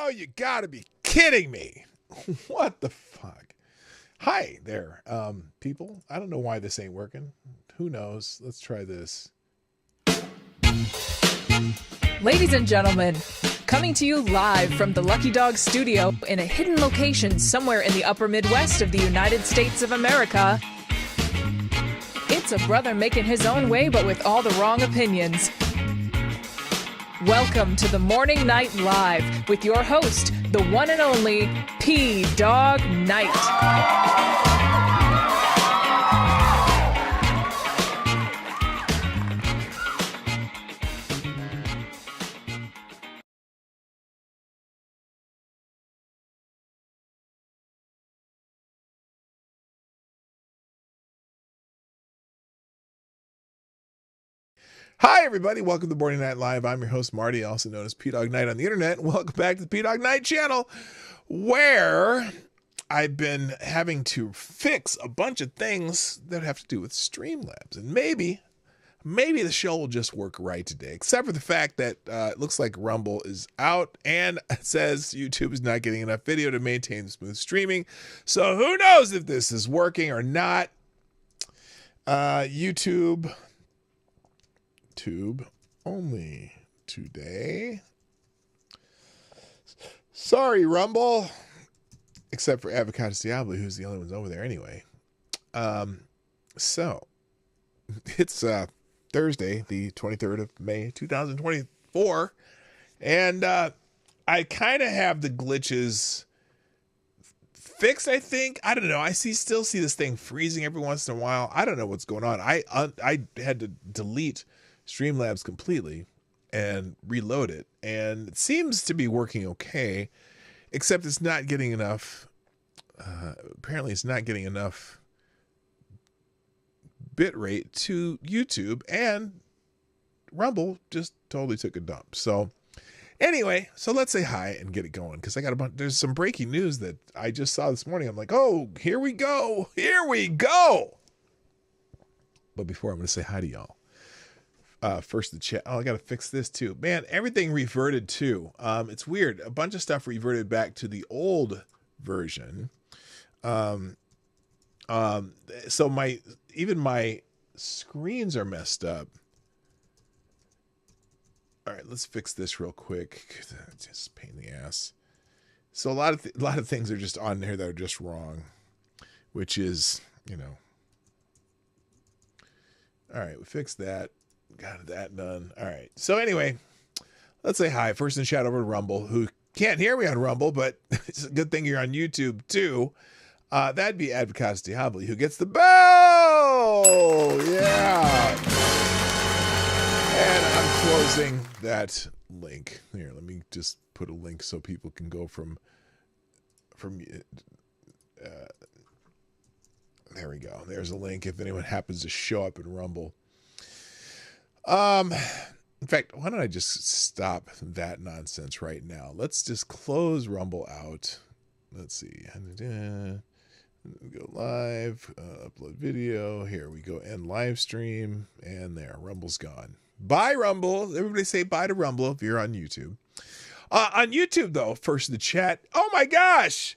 Oh, you gotta be kidding me. What the fuck? Hi there, people. I don't know why this ain't working. Who knows? Let's try this. Ladies and gentlemen, coming to you live from the Lucky Dog studio in a hidden location somewhere in the upper Midwest of the United States of America, it's a brother making his own way but with all the wrong opinions. Welcome to the Morning Night Live with your host, the one and only P-Dog Knight. Hi, everybody. Welcome to Morning Night Live. I'm your host, Marty, also known as P-Dog Knight on the internet. Welcome back to the P-Dog Knight channel, where I've been having to fix a bunch of things that have to do with Streamlabs. And maybe the show will just work right today, except for the fact that it looks like Rumble is out and it says YouTube is not getting enough video to maintain smooth streaming. So who knows if this is working or not. YouTube only today. Sorry, Rumble. Except for Avocados Diablo, who's the only ones over there anyway. So it's Thursday, the 23rd of May, 2024. And I kind of have the glitches fixed, I think. I don't know. I still see this thing freezing every once in a while. I don't know what's going on. I had to delete Streamlabs completely and reload it, and it seems to be working okay, except it's not getting enough. Apparently it's not getting enough bit rate to YouTube, and Rumble just totally took a dump. So anyway, so let's say hi and get it going, because I got there's some breaking news that I just saw this morning. I'm like, oh, here we go. But before, I'm going to say hi to y'all. First the chat. Oh, I got to fix this too. Man, everything reverted too. It's weird. A bunch of stuff reverted back to the old version. So even my screens are messed up. All right, let's fix this real quick. Just a pain in the ass. So a lot of things are just on there that are just wrong, which is, you know. All right, we fixed that. Got that done. All right. So anyway, let's say hi. First and shout over to Rumble, who can't hear me on Rumble, but it's a good thing you're on YouTube too. That'd be Avocados Diablo, who gets the bell. Yeah. And I'm closing that link. Here, let me just put a link so people can go from there we go. There's a link if anyone happens to show up in Rumble. In fact, why don't I just stop that nonsense right now? Let's just close Rumble out. Let's see. Go live, upload video. Here we go, end live stream, and there, Rumble's gone. Bye, Rumble. Everybody say bye to Rumble if you're on YouTube. On YouTube, though, first in the chat. Oh my gosh!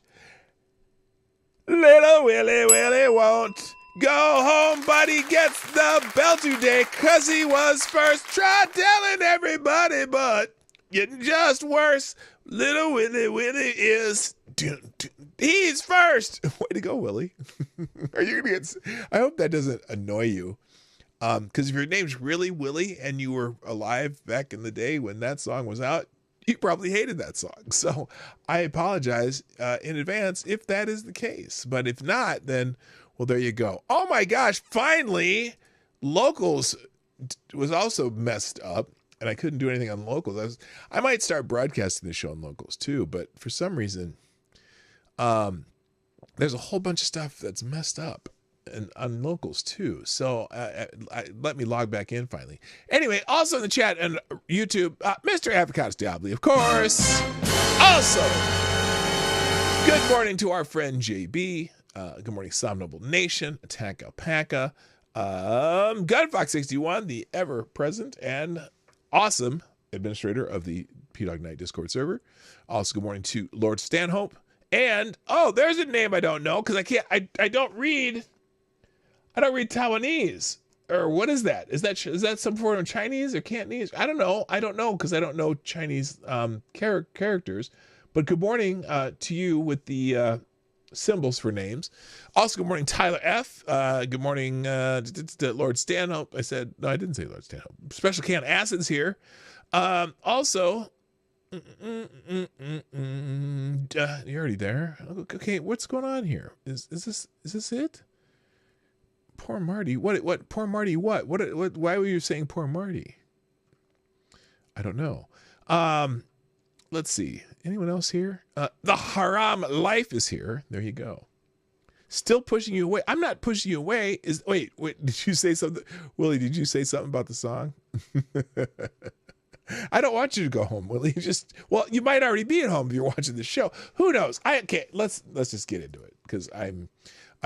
Little Willie won't go home, but he gets the bell today, cause he was first. Try telling everybody, but getting just worse. Little Willie is, he's first. Way to go, Willie. Are you gonna get? I hope that doesn't annoy you, because if your name's really Willie and you were alive back in the day when that song was out, you probably hated that song. So I apologize in advance if that is the case. But if not, then, well, there you go. Oh my gosh, finally, Locals was also messed up, and I couldn't do anything on Locals. I might start broadcasting the show on Locals too, but for some reason, there's a whole bunch of stuff that's messed up and on Locals too. So let me log back in finally. Anyway, also in the chat and YouTube, Mr. Avocados Diablo, of course. Also, good morning to our friend JB. Good morning, Somnoble Nation, Attack Alpaca, Gunfox61, the ever present and awesome administrator of the P-Dog Night Discord server. Also, good morning to Lord Stanhope. And, oh, there's a name I don't know because I don't read Taiwanese. Or what is that? Is that some form of Chinese or Cantonese? I don't know because I don't know Chinese characters. But good morning to you with the symbols for names. Also, good morning, Tyler F. Good morning, Lord Stanhope. I said, no, I didn't say Lord Stanhope. Special Can Acids here. Also, you're already there. Okay, what's going on here? Is this it? Poor Marty. What? Poor Marty. What? Why were you saying poor Marty? I don't know. Let's see. Anyone else here? The Haram Life is here. There you go. Still pushing you away. I'm not pushing you away. Wait. Did you say something, Willie? Did you say something about the song? I don't want you to go home, Willie. You might already be at home if you're watching the show. Who knows? Okay, let's just get into it because I'm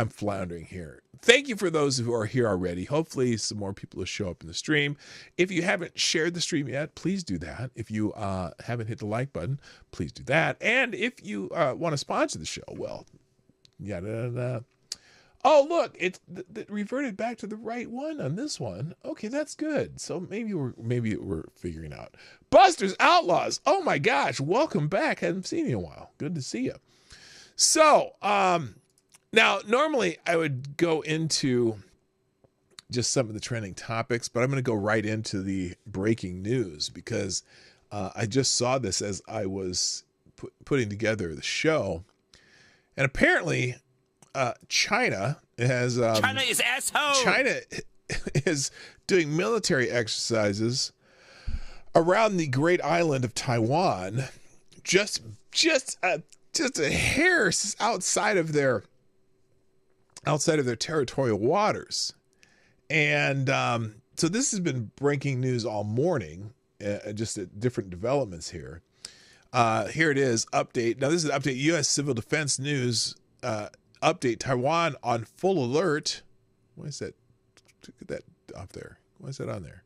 floundering here. Thank you for those who are here already. Hopefully some more people will show up in the stream. If you haven't shared the stream yet, please do that. If you haven't hit the like button, please do that. And if you want to sponsor the show, well, oh, look, it reverted back to the right one on this one. Okay, that's good. So maybe we're figuring out. Buster's Outlaws. Oh my gosh, welcome back. Hadn't seen you in a while. Good to see you. So, now, normally I would go into just some of the trending topics, but I'm going to go right into the breaking news because I just saw this as I was putting together the show. And apparently, China has... China is asshole! China is doing military exercises around the great island of Taiwan, just a hair outside of their territorial waters. And so this has been breaking news all morning, just at different developments here. Here it is, update. Now this is update U.S. Civil Defense News, update Taiwan on full alert. Why is that? Get that off there. Why is that on there?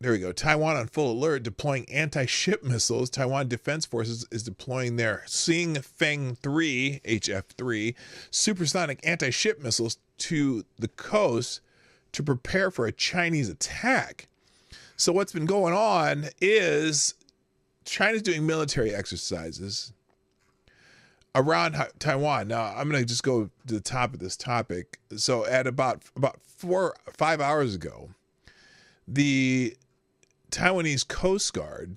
There we go. Taiwan on full alert, deploying anti-ship missiles. Taiwan Defense Forces is deploying their Xing Feng 3, HF-3, supersonic anti-ship missiles to the coast to prepare for a Chinese attack. So what's been going on is China's doing military exercises around Taiwan. Now, I'm going to just go to the top of this topic. So at about 4 or 5 hours ago, the Taiwanese Coast Guard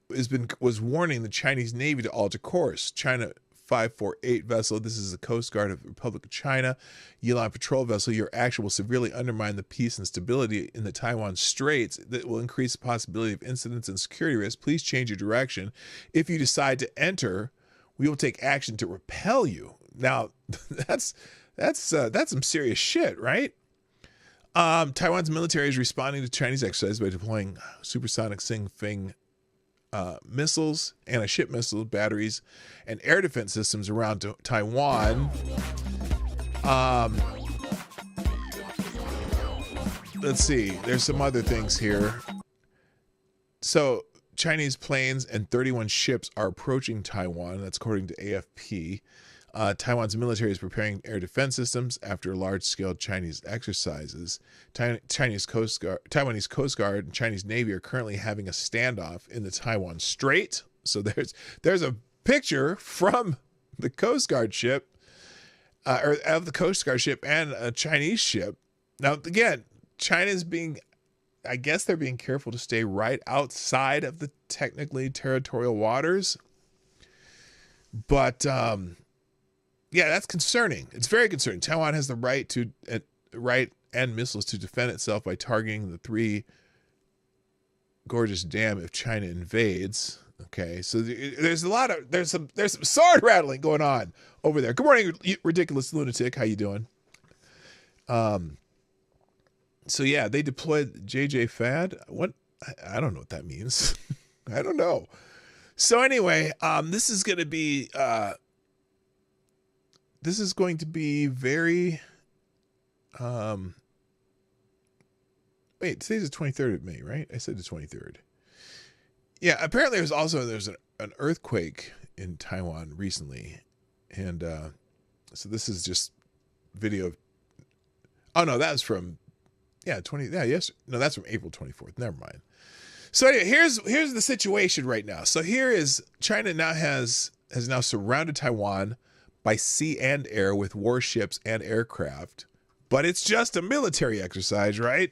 was warning the Chinese Navy to alter course. China 548 vessel. This is the Coast Guard of the Republic of China. Yilin patrol vessel. Your action will severely undermine the peace and stability in the Taiwan Straits. That will increase the possibility of incidents and security risks. Please change your direction. If you decide to enter, we will take action to repel you. Now, that's some serious shit, right? Taiwan's military is responding to Chinese exercises by deploying supersonic Xing Feng missiles, anti-ship missile batteries, and air defense systems around Taiwan. Let's see. There's some other things here. So Chinese planes and 31 ships are approaching Taiwan. That's according to AFP. Taiwan's military is preparing air defense systems after large-scale Chinese exercises. Taiwanese Coast Guard and Chinese Navy are currently having a standoff in the Taiwan Strait. So there's a picture from the Coast Guard ship, or of the Coast Guard ship and a Chinese ship. Now, again, China's I guess they're being careful to stay right outside of the technically territorial waters. But, yeah, that's concerning. It's very concerning. Taiwan has the right and missiles to defend itself by targeting the Three Gorges Dam if China invades. Okay, so there's some sword rattling going on over there. Good morning, ridiculous lunatic. How you doing? So yeah, they deployed JJ Fad. What? I don't know what that means. I don't know. So anyway, this is going to be very, wait, today's the 23rd of May, right? I said the 23rd. Yeah, apparently there's an earthquake in Taiwan recently, and so this is just video of. Oh no, that was from 20. Yeah, yes, no, that's from April 24th. Never mind. So anyway, here's the situation right now. So here is China now has now surrounded Taiwan by sea and air with warships and aircraft, but it's just a military exercise, right?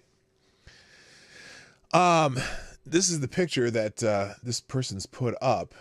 This is the picture that this person's put up.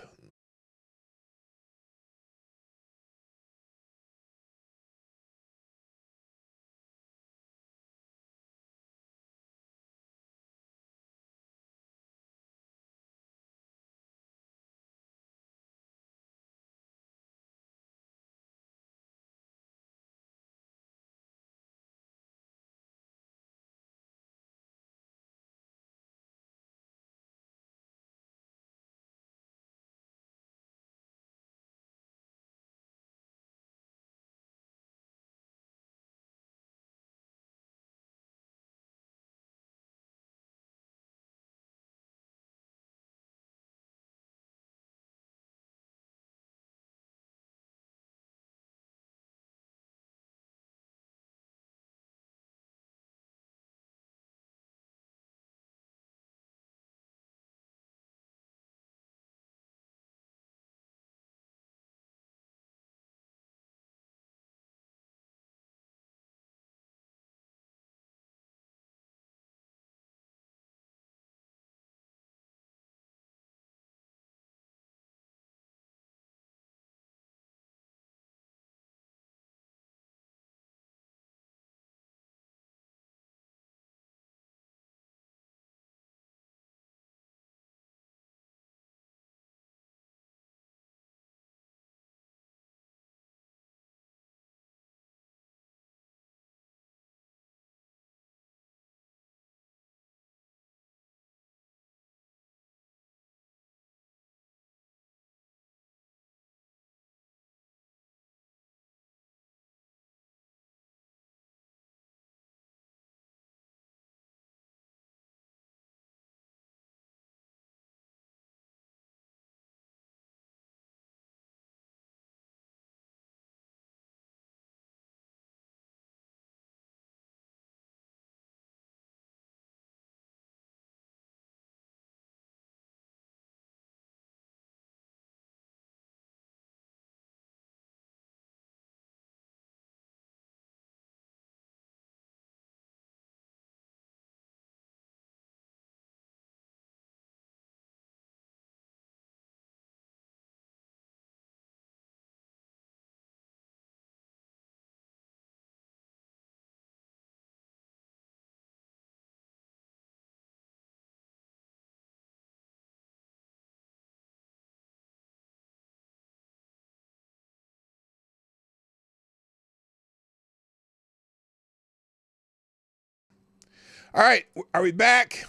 All right, are we back?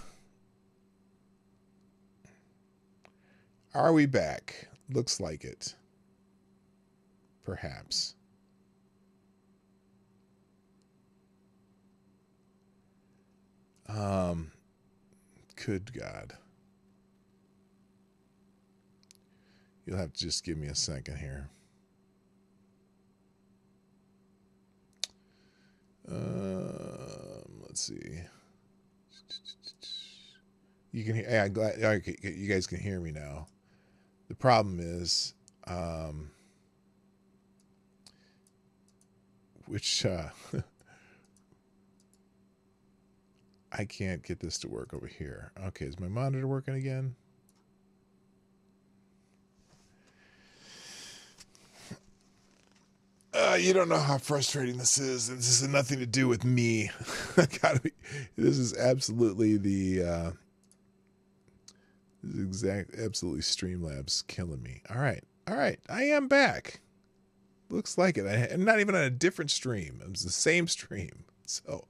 Are we back? Looks like it. Perhaps. Good God. You'll have to just give me a second here. Let's see. You can hear. Yeah, I'm glad. Okay, you guys can hear me now. The problem is, which I can't get this to work over here. Okay, is my monitor working again? You don't know how frustrating this is. This has nothing to do with me. This is absolutely the absolutely Streamlabs killing me. All right, I am back. Looks like it. I'm not even on a different stream. It's the same stream. So,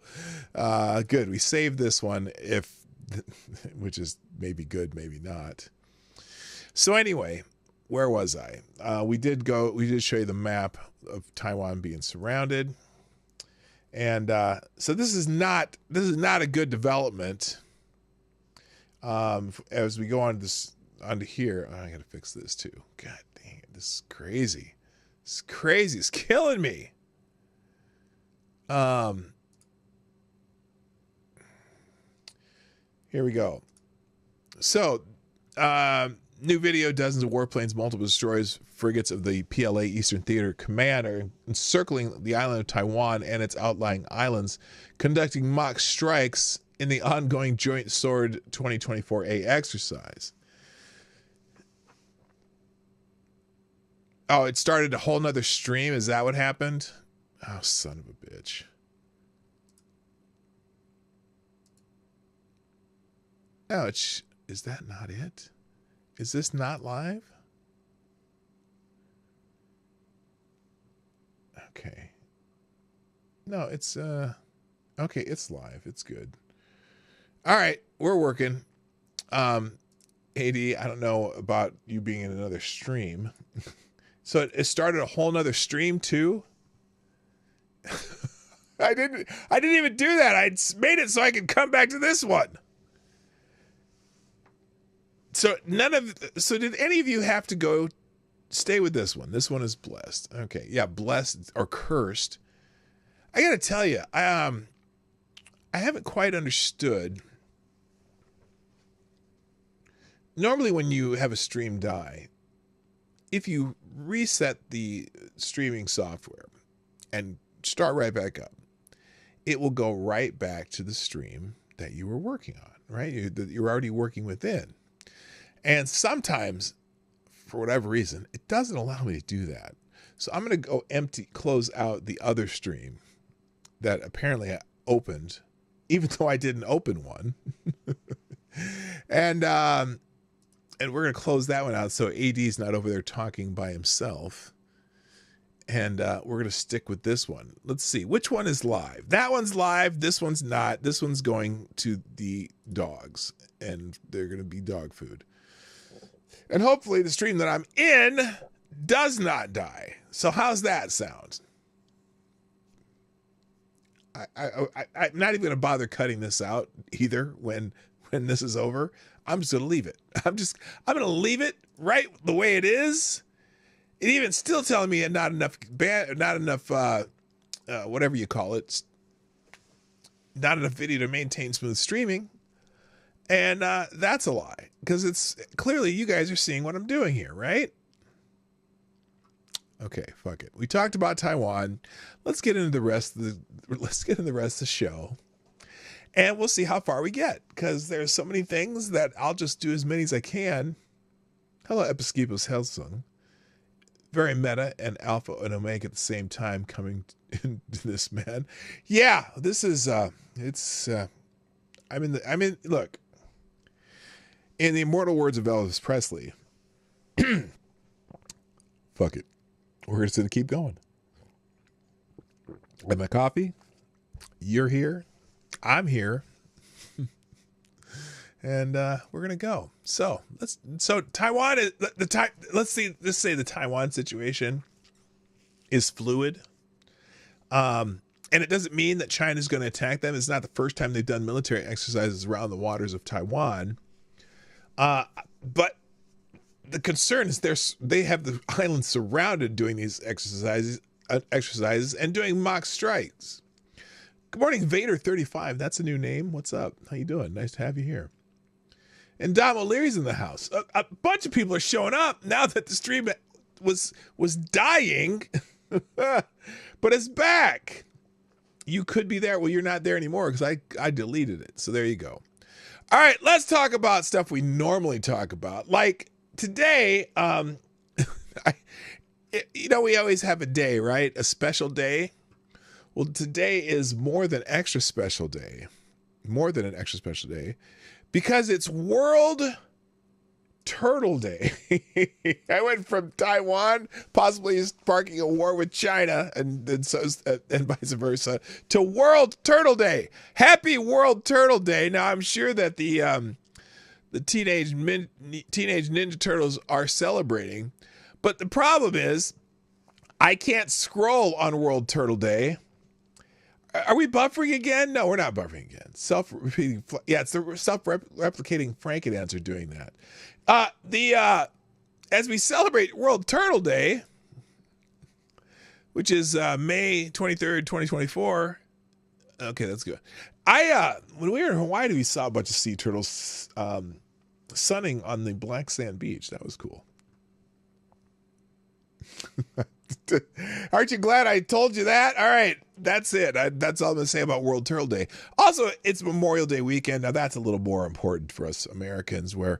good. We saved this one, which is maybe good, maybe not. So anyway, where was I? We did show you the map of Taiwan being surrounded, and so this is not a good development. As we go on this onto here. Oh, I gotta fix this too. God dang it, this is crazy. It's crazy. It's killing me. Here we go. So, new video, dozens of warplanes, multiple destroyers, frigates of the PLA Eastern Theater Command are encircling the island of Taiwan and its outlying islands, conducting mock strikes in the ongoing Joint Sword 2024A exercise. Oh, it started a whole nother stream? Is that what happened? Oh, son of a bitch. Oh, is that not it? Is this not live? Okay. No, it's okay, it's live. It's good. All right, we're working. AD, I don't know about you being in another stream. So it started a whole nother stream too. I didn't even do that. I made it so I could come back to this one. So did any of you have to go stay with this one? This one is blessed. Okay. Yeah. Blessed or cursed. I got to tell you, I haven't quite understood. Normally when you have a stream die, if you reset the streaming software and start right back up, it will go right back to the stream that you were working on, right? That you're already working within. And sometimes, for whatever reason, it doesn't allow me to do that. So I'm going to go close out the other stream that apparently I opened, even though I didn't open one. And we're going to close that one out so AD's not over there talking by himself. And we're going to stick with this one. Let's see. Which one is live? That one's live. This one's not. This one's going to the dogs. And they're going to be dog food. And hopefully the stream that I'm in does not die. So how's that sound? I'm not even going to bother cutting this out either when this is over. I'm just going to leave it. I'm going to leave it right the way it is. It even still telling me not enough, whatever you call it, not enough video to maintain smooth streaming. And that's a lie, because it's clearly you guys are seeing what I'm doing here, right? Okay, fuck it. We talked about Taiwan. Let's get into the rest of the show, and we'll see how far we get, because there's so many things that I'll just do as many as I can. Hello, Episkipos Helsung. Very meta and alpha and omega at the same time coming into this, man. Yeah, this is look. In the immortal words of Elvis Presley, fuck it. We're just going to keep going. And my coffee, you're here, I'm here, and we're going to go. So Taiwan is let's say the Taiwan situation is fluid. And it doesn't mean that China's going to attack them. It's not the first time they've done military exercises around the waters of Taiwan. But the concern is they have the island surrounded doing these exercises and doing mock strikes. Good morning, Vader35. That's a new name. What's up? How you doing? Nice to have you here. And Dom O'Leary's in the house. A bunch of people are showing up now that the stream was dying, but it's back. You could be there. Well, you're not there anymore because I deleted it. So there you go. All right, let's talk about stuff we normally talk about. Like today, we always have a day, right? A special day. Well, today is more than extra special day. More than an extra special day. Because it's World Turtle Day. I went from Taiwan, possibly sparking a war with China, and vice versa, to World Turtle Day. Happy World Turtle Day! Now I'm sure that the Teenage Ninja Turtles are celebrating, but the problem is I can't scroll on World Turtle Day. Are we buffering again? No, we're not buffering again. Self-repeating. Yeah, it's the self-replicating Franken doing that. As we celebrate World Turtle Day, which is May 23rd, 2024. Okay, that's good. When we were in Hawaii, we saw a bunch of sea turtles sunning on the black sand beach. That was cool. Aren't you glad I told you that? All right, that's it. That's all I'm going to say about World Turtle Day. Also, it's Memorial Day weekend. Now, that's a little more important for us Americans, where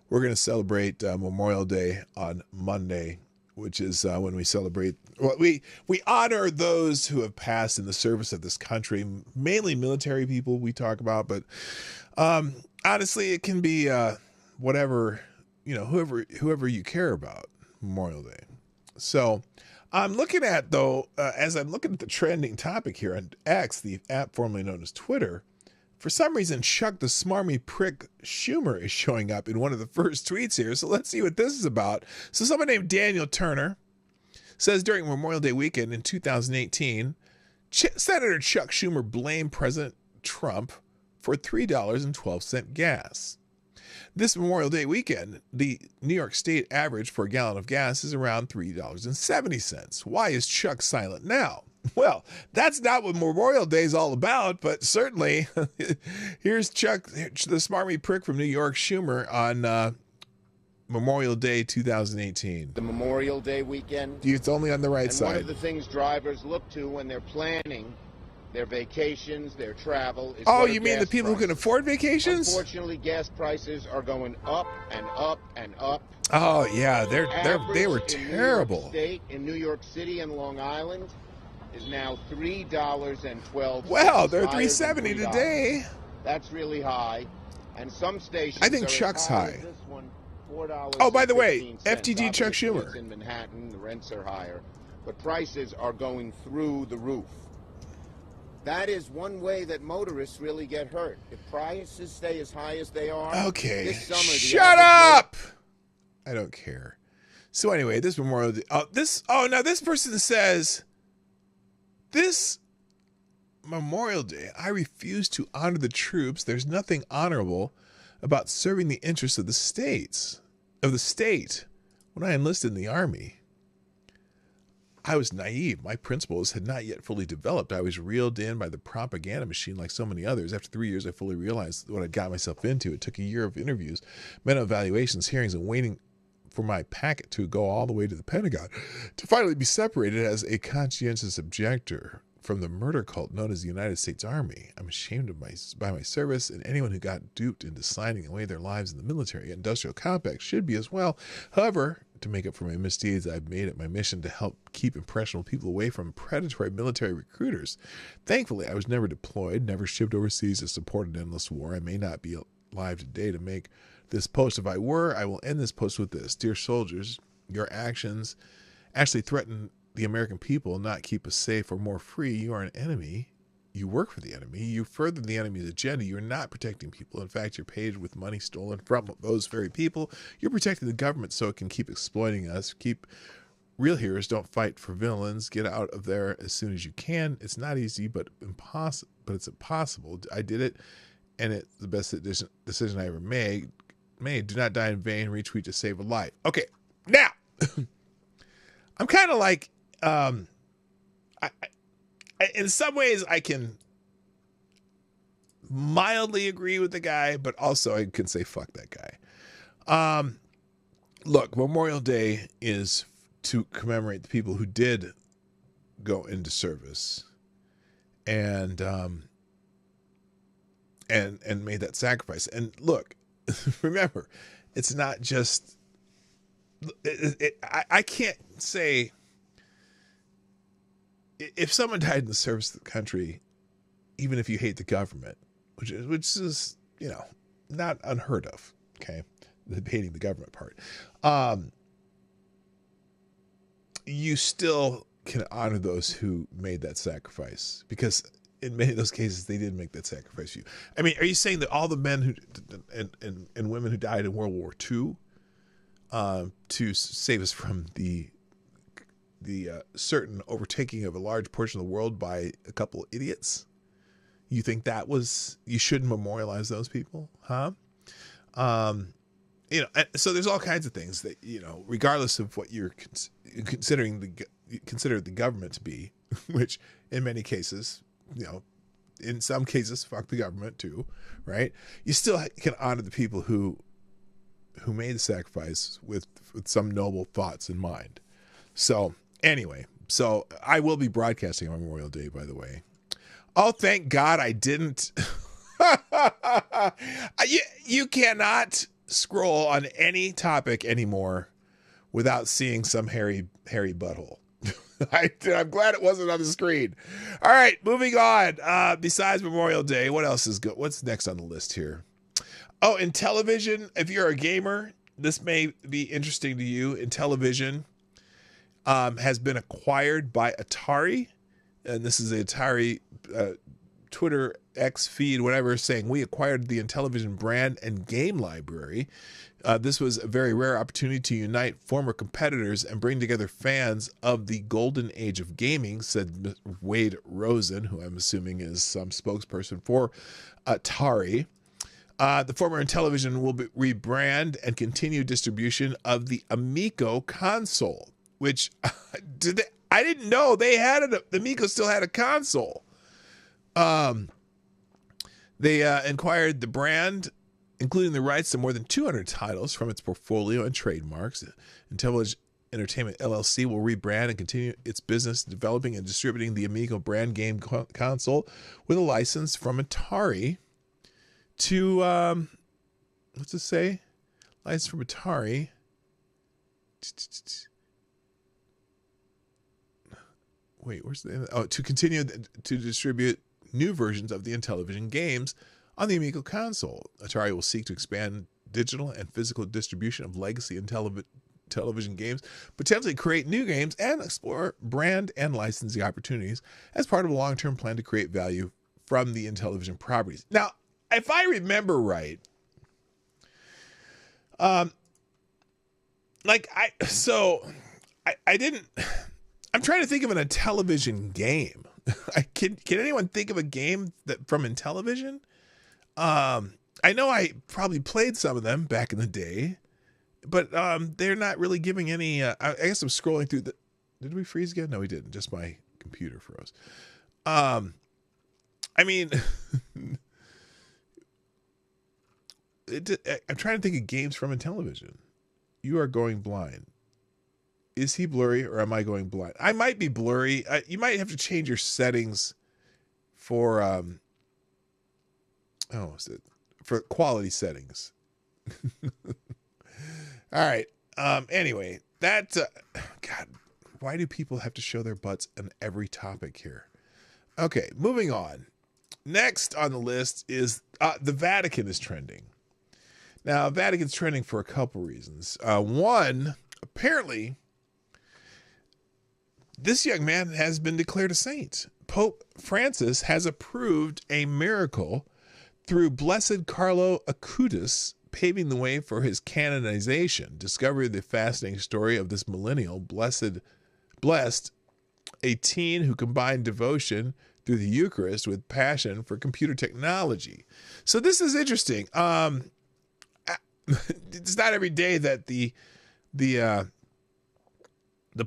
we're going to celebrate Memorial Day on Monday, which is when we celebrate. Well, we honor those who have passed in the service of this country, mainly military people we talk about, but honestly, it can be whatever, whoever you care about, Memorial Day. So I'm looking at, though, as I'm looking at the trending topic here on X, the app formerly known as Twitter, for some reason, Chuck the Smarmy Prick Schumer is showing up in one of the first tweets here. So let's see what this is about. So someone named Daniel Turner says during Memorial Day weekend in 2018, Senator Chuck Schumer blamed President Trump for $3.12 gas. This Memorial Day weekend, the New York State average for a gallon of gas is around $3.70. Why is Chuck silent now? Well, that's not what Memorial Day is all about, but certainly here's Chuck, the smarmy prick from New York, Schumer, on Memorial Day 2018. The Memorial Day weekend. It's only on the right side. One of the things drivers look to when they're planning their vacations, their travel. Is oh, you mean the people who can afford vacations? Unfortunately, gas prices are going up and up and up. Oh yeah, they were terrible. New York State, in New York City and Long Island is now $3.12. Well, they're $3.70 today. That's really high, and some stations. I think Chuck's high. This one, $4. Oh, by the way, FTG Chuck Schumer. In Manhattan, the rents are higher, but prices are going through the roof. That is one way that motorists really get hurt. If prices stay as high as they are. Okay. This summer, shut up. I don't care. So anyway, this Memorial Day. Now this person says, this Memorial Day, I refuse to honor the troops. There's nothing honorable about serving the interests of the state. When I enlisted in the Army, I was naive. My principles had not yet fully developed. I was reeled in by the propaganda machine like so many others. After 3 years, I fully realized what I'd got myself into. It took a year of interviews, mental evaluations, hearings, and waiting for my packet to go all the way to the Pentagon to finally be separated as a conscientious objector from the murder cult known as the United States Army. I'm ashamed of by my service, and anyone who got duped into signing away their lives in the military industrial complex should be as well. However, to make up for my misdeeds, I've made it my mission to help keep impressionable people away from predatory military recruiters. Thankfully, I was never deployed, never shipped overseas to support an endless war. I may not be alive today to make this post. If I were, I will end this post with this. Dear soldiers, your actions actually threaten the American people, not keep us safe or more free. You are an enemy. You work for the enemy. You further the enemy's agenda. You're not protecting people. In fact, you're paid with money stolen from those very people. You're protecting the government so it can keep exploiting us. Keep real heroes don't fight for villains. Get out of there as soon as you can. It's not easy, but impossible. But it's impossible. I did it, and it's the best decision I ever made. Do not die in vain. Retweet to save a life. Okay, now I'm kind of like, in some ways, I can mildly agree with the guy, but also I can say fuck that guy. Look, Memorial Day is to commemorate the people who did go into service and made that sacrifice. And look, remember, it's not just. I can't say. If someone died in the service of the country, even if you hate the government, which is not unheard of, okay, the hating the government part, you still can honor those who made that sacrifice, because in many of those cases they did make that sacrifice for you. I mean, are you saying that all the men who and women who died in World War II to save us from the certain overtaking of a large portion of the world by a couple of idiots, You think you shouldn't memorialize those people, huh? So there's all kinds of things that, regardless of what you're consider the government to be, which in many cases, in some cases, fuck the government too, right? You still can honor the people who made the sacrifice with some noble thoughts in mind. So anyway, I will be broadcasting on Memorial Day, by the way. Oh, thank God I didn't. You cannot scroll on any topic anymore without seeing some hairy butthole. I'm glad it wasn't on the screen. All right, moving on. Besides Memorial Day, what else is good? What's next on the list here? Oh, in television, if you're a gamer, this may be interesting to you. In television, has been acquired by Atari, and this is the Atari Twitter X feed, whatever, saying we acquired the Intellivision brand and game library. This was a very rare opportunity to unite former competitors and bring together fans of the golden age of gaming, said Wade Rosen, who I'm assuming is some spokesperson for Atari. The former Intellivision will rebrand and continue distribution of the Amico console, which I didn't know they had it. The Amico still had a console. They acquired the brand, including the rights to more than 200 titles from its portfolio and trademarks. Intellivision Entertainment LLC will rebrand and continue its business developing and distributing the Amico brand game console with a license from Atari to, what's it say? License from Atari. Wait, where's the... Oh, to continue to distribute new versions of the Intellivision games on the Amico console. Atari will seek to expand digital and physical distribution of legacy and television games, potentially create new games, and explore brand and licensing opportunities as part of a long-term plan to create value from the Intellivision properties. Now, if I remember right, I'm trying to think of a Intellivision game. Can anyone think of a game that from Intellivision? I know I probably played some of them back in the day, but they're not really giving any. I guess I'm scrolling through the. Did we freeze again? No, we didn't. Just my computer froze. I mean, I'm trying to think of games from Intellivision. You are going blind. Is he blurry or am I going blind? I might be blurry. You might have to change your settings for for quality settings. All right. Anyway, that God, why do people have to show their butts on every topic here? Okay, moving on. Next on the list is the Vatican is trending. Now, Vatican's trending for a couple reasons. One, apparently, this young man has been declared a saint. Pope Francis has approved a miracle through Blessed Carlo Acutis, paving the way for his canonization. Discover the fascinating story of this millennial blessed, a teen who combined devotion through the Eucharist with passion for computer technology. So this is interesting. It's not every day that the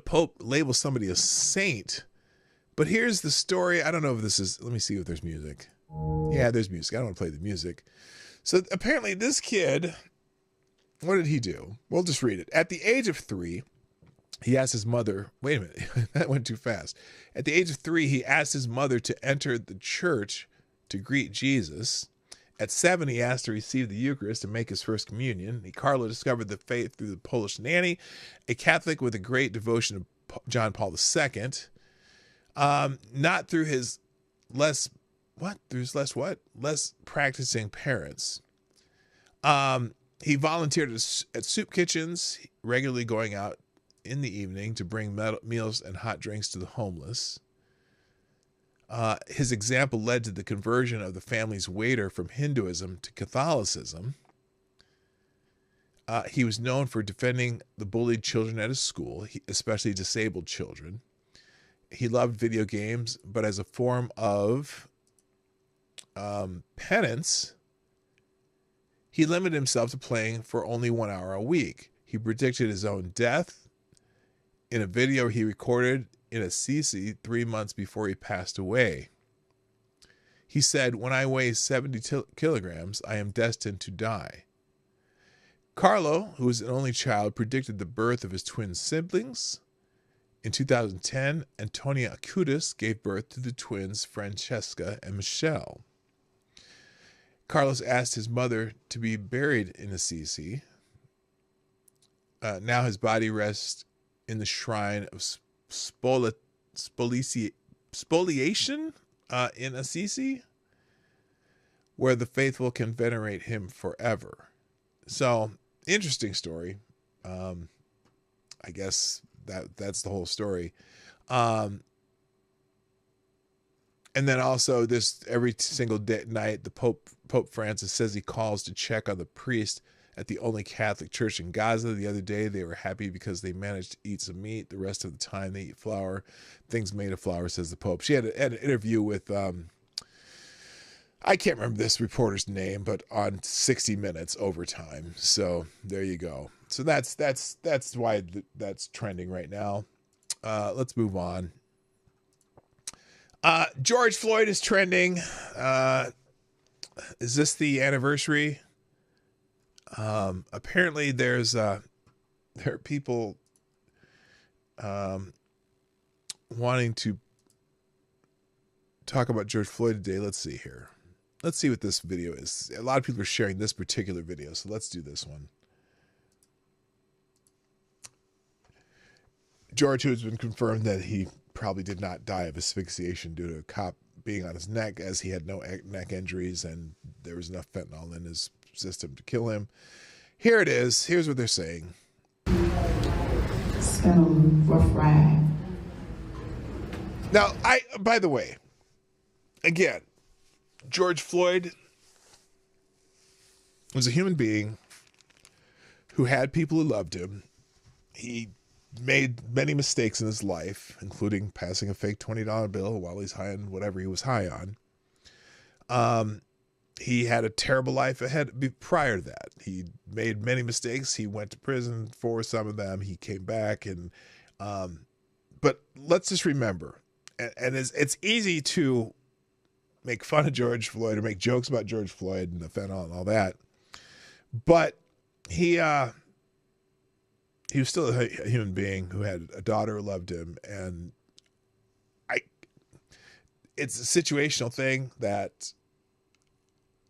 Pope labels somebody a saint, but here's the story. I don't know if this is, let me see if there's music. Yeah, there's music. I don't want to play the music. So apparently this kid, what did he do? We'll just read it. At the age of 3, he asked his mother, wait a minute, that went too fast. At the age of 3, he asked his mother to enter the church to greet Jesus. At 7, he asked to receive the Eucharist and make his first communion. Carlo discovered the faith through the Polish nanny, a Catholic with a great devotion to John Paul II. Not through his less practicing parents. He volunteered at soup kitchens, regularly going out in the evening to bring meals and hot drinks to the homeless. His example led to the conversion of the family's waiter from Hinduism to Catholicism. He was known for defending the bullied children at his school, especially disabled children. He loved video games, but as a form of penance, he limited himself to playing for only 1 hour a week. He predicted his own death in a video he recorded in Assisi 3 months before he passed away. He said, "When I weigh 70 kilograms, I am destined to die." Carlo, who was an only child, predicted the birth of his twin siblings. In 2010, Antonia Acutis gave birth to the twins Francesca and Michelle. Carlos asked his mother to be buried in Assisi. Now his body rests in the shrine of spoliation in Assisi, where the faithful can venerate him forever. So, interesting story. I guess that's the whole story. And then also this every single night, the Pope Francis says he calls to check on the priest at the only Catholic church in Gaza. The other day, they were happy because they managed to eat some meat. The rest of the time, they eat flour. Things made of flour, says the Pope. She had an interview with, I can't remember this reporter's name, but on 60 Minutes Overtime. So there you go. So that's why that's trending right now. Let's move on. George Floyd is trending. Is this the anniversary? Apparently there are people wanting to talk about George Floyd today. Let's see here. Let's see what this video is. A lot of people are sharing this particular video, so let's do this one. George, who has been confirmed that he probably did not die of asphyxiation due to a cop being on his neck, as he had no neck injuries and there was enough fentanyl in his system to kill him. Here it is. Here's what they're saying. It's been a rough ride. Now, by the way, again, George Floyd was a human being who had people who loved him. He made many mistakes in his life, including passing a fake $20 bill while he's high on whatever he was high on. He had a terrible life ahead prior to that. He made many mistakes. He went to prison for some of them. He came back, and but let's just remember, and it's easy to make fun of George Floyd or make jokes about George Floyd and the fentanyl and all that, but he was still a human being who had a daughter who loved him, and it's a situational thing that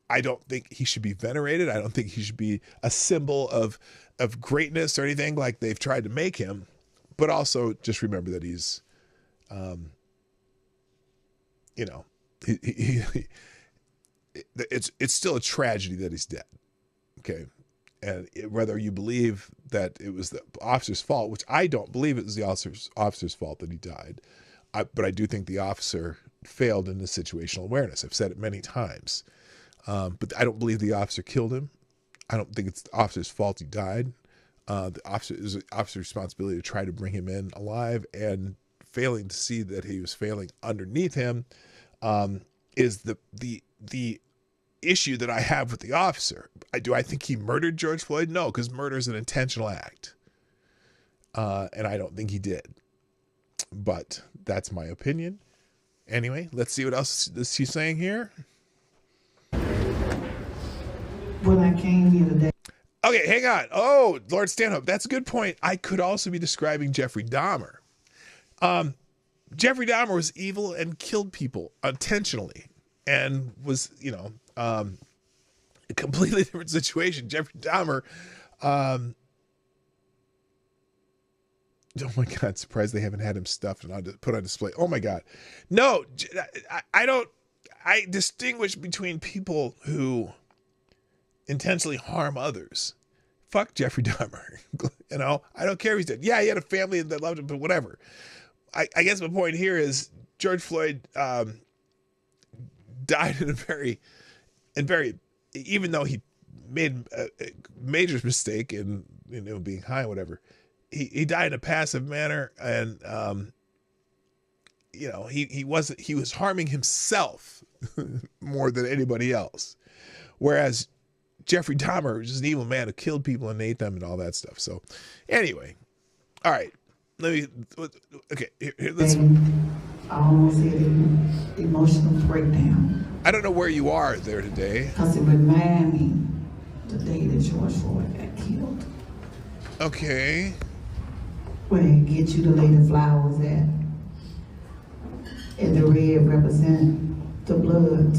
I don't think he should be venerated. I don't think he should be a symbol of greatness or anything like they've tried to make him. But also just remember that he's, it's still a tragedy that he's dead. Okay. And whether you believe that it was the officer's fault, which I don't believe it was the officer's fault that he died. But I do think the officer failed in the situational awareness. I've said it many times. But I don't believe the officer killed him. I don't think it's the officer's fault he died. The officer's responsibility to try to bring him in alive, and failing to see that he was failing underneath him is the issue that I have with the officer. Do I think he murdered George Floyd? No, because murder is an intentional act. And I don't think he did. But that's my opinion. Anyway, let's see what else is he saying here. When I came here today. Okay, hang on. Oh, Lord Stanhope, that's a good point. I could also be describing Jeffrey Dahmer. Jeffrey Dahmer was evil and killed people intentionally, and was, a completely different situation. Jeffrey Dahmer, oh my God, surprised they haven't had him stuffed and put on display. Oh my God. No, I distinguish between people who intentionally harm others. Fuck Jeffrey Dahmer. I don't care if he's dead. Yeah, he had a family that loved him, but whatever. I guess my point here is George Floyd died in a very, even though he made a major mistake in being high, whatever, he died in a passive manner, and he was harming himself more than anybody else. Whereas Jeffrey Dahmer was just an evil man who killed people and ate them and all that stuff. So anyway, all right. Let's. I almost had an emotional breakdown. I don't know where you are there today. Because it reminded me the day that George Floyd got killed. Okay. Where they get you to lay the flowers at. And the red represent the blood.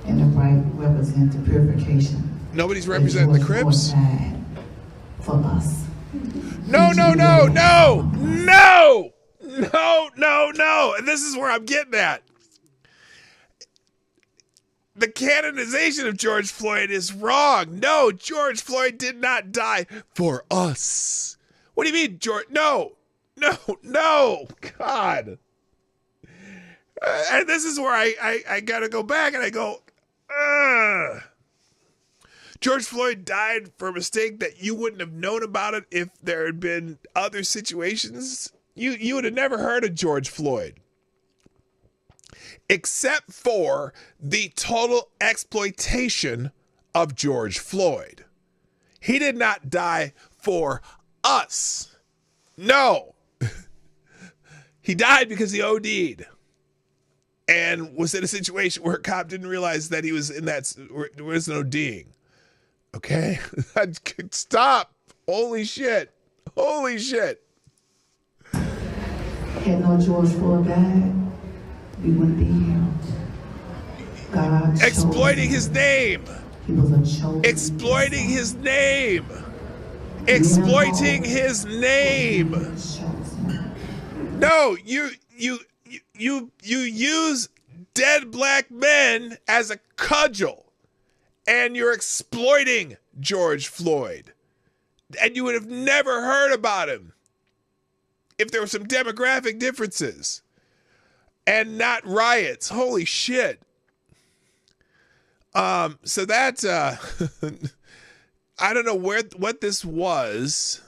And the white represent the purification. Nobody's representing the Crips? For us. No. And this is where I'm getting at. The canonization of George Floyd is wrong. No, George Floyd did not die for us. What do you mean, George? No. God. And this is where I got to go back and I go, George Floyd died for a mistake that you wouldn't have known about it if there had been other situations. You would have never heard of George Floyd. Except for the total exploitation of George Floyd. He did not die for us. No. He died because he OD'd. And was in a situation where a cop didn't realize that he was in that, there was no ODing. Okay? Stop. Holy shit. Had no George Floyd died, we wouldn't be here. God exploiting his name. He was a chosen. Exploiting his name. Exploiting his name. No, you use dead black men as a cudgel, and you're exploiting George Floyd. And you would have never heard about him if there were some demographic differences and not riots. Holy shit. So that I don't know what this was.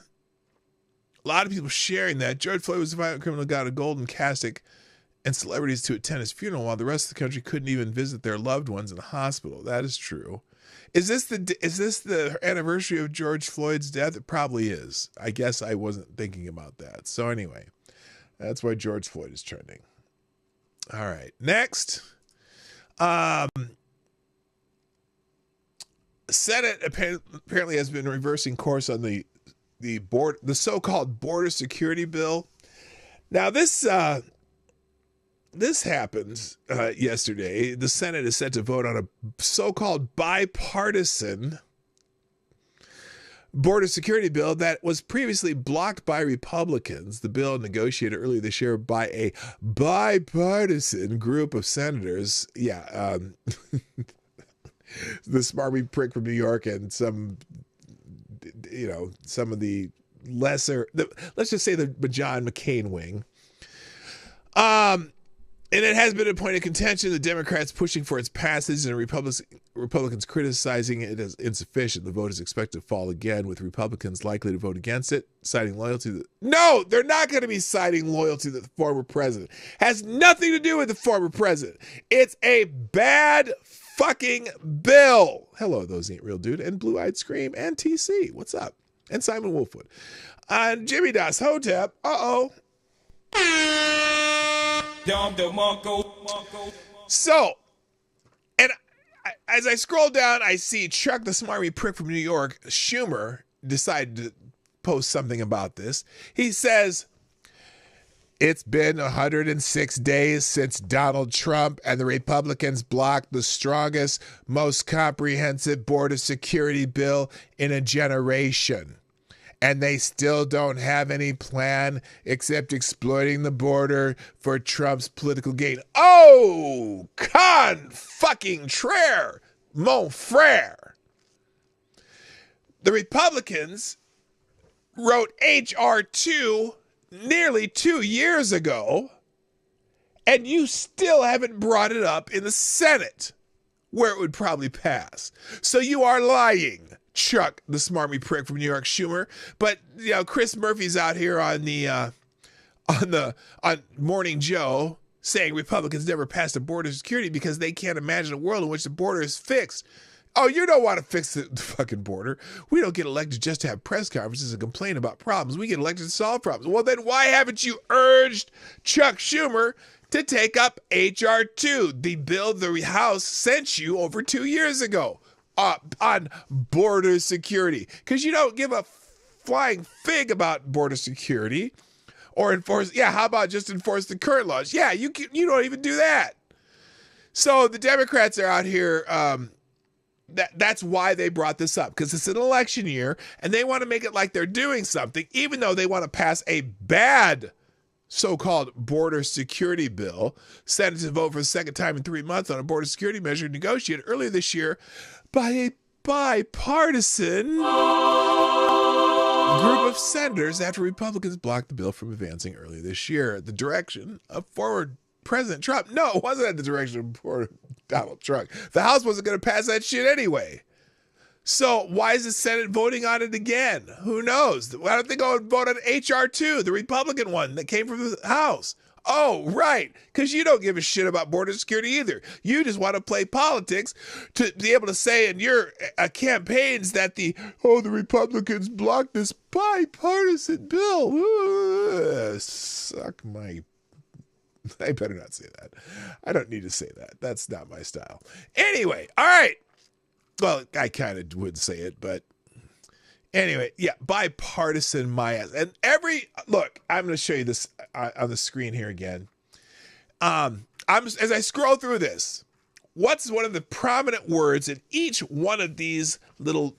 A lot of people sharing that George Floyd was a violent criminal who got a golden casket and celebrities to attend his funeral while the rest of the country couldn't even visit their loved ones in the hospital. That is true. Is this the anniversary of George Floyd's death? It probably is. I guess I wasn't thinking about that. So anyway, that's why George Floyd is trending. All right, next. Senate apparently has been reversing course on the so-called border security bill. Now this happened yesterday. The Senate is set to vote on a so-called bipartisan border security bill that was previously blocked by Republicans. The bill negotiated earlier this year by a bipartisan group of senators. Yeah, the smarmy prick from New York and some of the lesser, let's just say the John McCain wing. And it has been a point of contention. The Democrats pushing for its passage and Republicans criticizing it as insufficient. The vote is expected to fall again, with Republicans likely to vote against it, citing loyalty. No, they're not going to be citing loyalty to the former president. Has nothing to do with the former president. It's a bad fucking bill. Hello, those ain't real dude, and Blue-Eyed Scream, and TC. What's up? And Simon Wolfwood. And Jimmy Das Hotep. So, and as I scroll down, I see Chuck the smarmy prick from New York, Schumer, decided to post something about this. He says, it's been 106 days since Donald Trump and the Republicans blocked the strongest, most comprehensive border security bill in a generation. And they still don't have any plan except exploiting the border for Trump's political gain. Oh, con-fucking-traire, mon frère. The Republicans wrote H.R. 2 nearly 2 years ago, and you still haven't brought it up in the Senate, where it would probably pass. So you are lying, Chuck, the smarmy prick from New York, Schumer. But Chris Murphy's out here on the on Morning Joe saying Republicans never passed a border security because they can't imagine a world in which the border is fixed. Oh, you don't want to fix the fucking border. We don't get elected just to have press conferences and complain about problems. We get elected to solve problems. Well, then why haven't you urged Chuck Schumer to take up H.R. 2, the bill the House sent you over 2 years ago on border security? Because you don't give a flying fig about border security or enforce. Yeah, how about just enforce the current laws? Yeah, you don't even do that. So the Democrats are out here. That's why they brought this up, because it's an election year and they want to make it like they're doing something, even though they want to pass a bad so-called border security bill. Senate to vote for the second time in 3 months on a border security measure negotiated earlier this year by a bipartisan group of senators after Republicans blocked the bill from advancing earlier this year at the direction of former President Trump. No, it wasn't at the direction of poor Donald Trump. The House wasn't going to pass that shit anyway. So why is the Senate voting on it again? Who knows? Why don't they go and vote on H.R. 2, the Republican one that came from the House? Oh, right, because you don't give a shit about border security either. You just want to play politics to be able to say in your campaigns that the Republicans blocked this bipartisan bill. Suck my... I better not say that. I don't need to say that. That's not my style. Anyway, all right. Well, I kind of would say it, but anyway, yeah, bipartisan my ass. And look, I'm going to show you this on the screen here again. As I scroll through this, what's one of the prominent words in each one of these little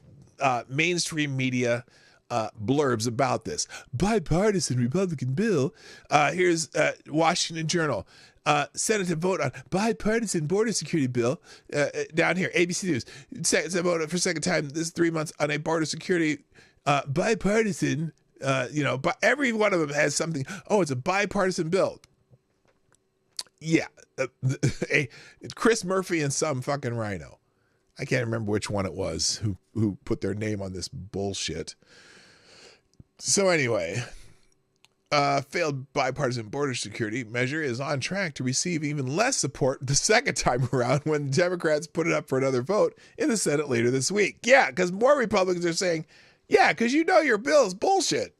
mainstream media blurbs about this bipartisan Republican bill? Here's Washington Journal. Senate to vote on bipartisan border security bill. Down here, ABC News. Senate to vote for second time this 3 months on a border security bipartisan. But every one of them has something. Oh, it's a bipartisan bill. Yeah, Chris Murphy and some fucking rhino. I can't remember which one it was who put their name on this bullshit. So anyway, failed bipartisan border security measure is on track to receive even less support the second time around when the Democrats put it up for another vote in the Senate later this week. Yeah, because more Republicans are saying, yeah, because your bill is bullshit.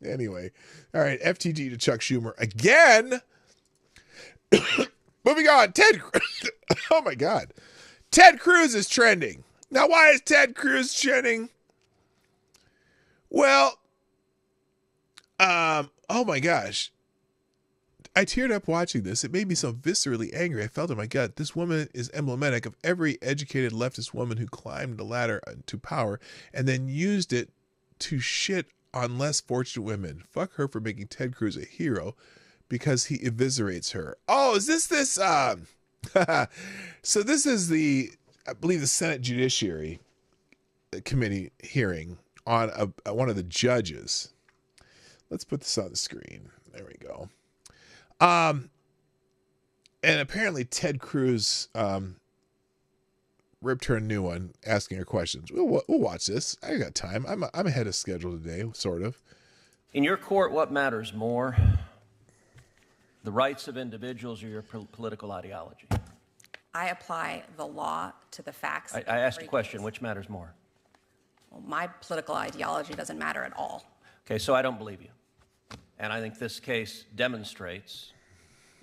Anyway, all right, FTG to Chuck Schumer again. Moving on, oh my God. Ted Cruz is trending. Now, why is Ted Cruz trending? Well, oh my gosh. I teared up watching this. It made me so viscerally angry. I felt in my gut. This woman is emblematic of every educated leftist woman who climbed the ladder to power and then used it to shit on less fortunate women. Fuck her for making Ted Cruz a hero because he eviscerates her. Oh, is this? So this is I believe the Senate Judiciary Committee hearing on one of the judges. Let's put this on the screen. There we go. And apparently Ted Cruz ripped her a new one, asking her questions. We'll watch this. I got time. I'm ahead of schedule today, sort of. In your court, what matters more? The rights of individuals or your political ideology? I apply the law to the facts. I asked a question, which matters more? Well, my political ideology doesn't matter at all. Okay, so I don't believe you. And I think this case demonstrates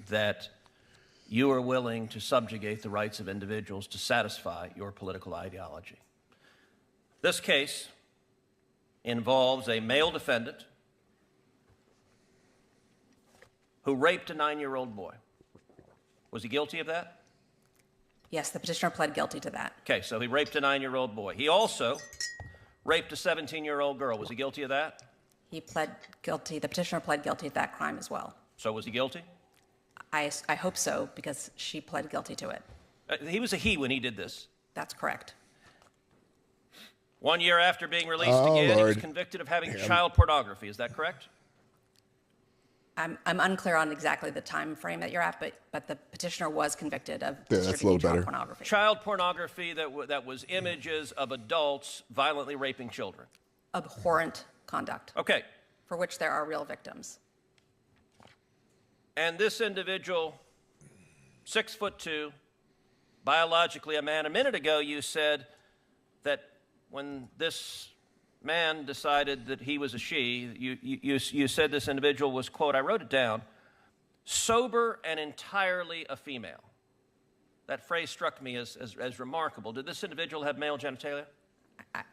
that you are willing to subjugate the rights of individuals to satisfy your political ideology. This case involves a male defendant who raped a 9-year-old boy. Was he guilty of that? Yes, the petitioner pled guilty to that. Okay, so he raped a 9-year-old boy. He also raped a 17-year-old girl. Was he guilty of that? He pled guilty. The petitioner pled guilty to that crime as well. So was he guilty? I hope so, because she pled guilty to it. He was a he when he did this. That's correct. 1 year after being released again, he was convicted of having child pornography. Is that correct? I'm unclear on exactly the time frame that you're at, but the petitioner was convicted of that's a little better. Pornography. Child pornography that was images of adults violently raping children. Abhorrent conduct. Okay. For which there are real victims. And this individual, 6'2", biologically a man. A minute ago, you said that when this man decided that he was a she, you said this individual was, quote, I wrote it down, sober and entirely a female. That phrase struck me as remarkable. Did this individual have male genitalia?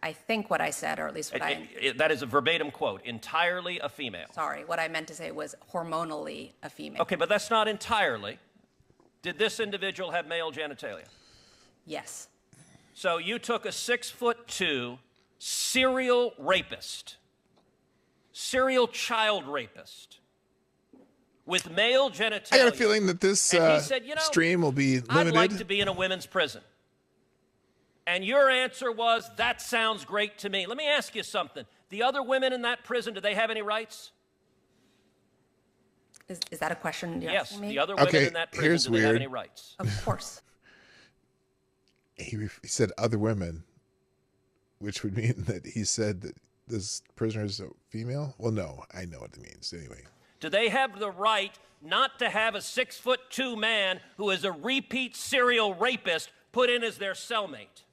I think what I said, or at least what that is a verbatim quote, entirely a female. Sorry, what I meant to say was hormonally a female. Okay, but that's not entirely. Did this individual have male genitalia? Yes. So you took a 6'2" serial rapist, serial child rapist with male genitalia. I got a feeling that this and he said, stream will be limited. I'd like to be in a women's prison. And your answer was, that sounds great to me. Let me ask you something. The other women in that prison, do they have any rights? Is that a question you're yes, asking me? the other women in that prison, do they have any rights? Of course. He said other women, which would mean that he said that this prisoner is a female? Well, no, I know what it means. Anyway. Do they have the right not to have a 6'2" man who is a repeat serial rapist put in as their cellmate?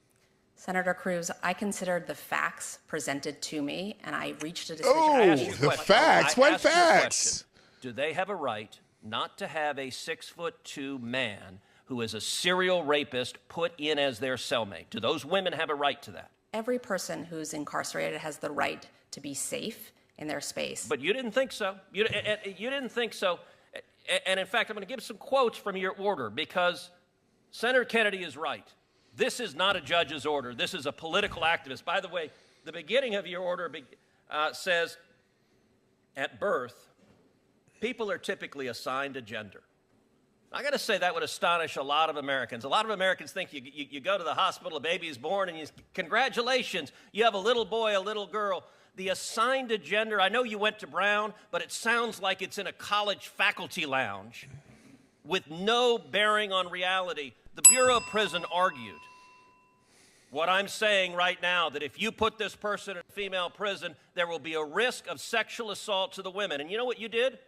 Senator Cruz, I considered the facts presented to me, and I reached a decision. Oh, the facts? What facts? Do they have a right not to have a 6'2" man who is a serial rapist put in as their cellmate? Do those women have a right to that? Every person who's incarcerated has the right to be safe in their space. But you didn't think so. You didn't think so. And in fact, I'm going to give some quotes from your order because Senator Kennedy is right. This is not a judge's order. This is a political activist. By the way, the beginning of your order says, at birth, people are typically assigned a gender. I got to say that would astonish a lot of Americans. A lot of Americans think you go to the hospital, a baby is born, and congratulations, you have a little boy, a little girl. The assigned a gender, I know you went to Brown, but it sounds like it's in a college faculty lounge with no bearing on reality. The Bureau of Prison argued what I'm saying right now, that if you put this person in a female prison, there will be a risk of sexual assault to the women. And you know what you did?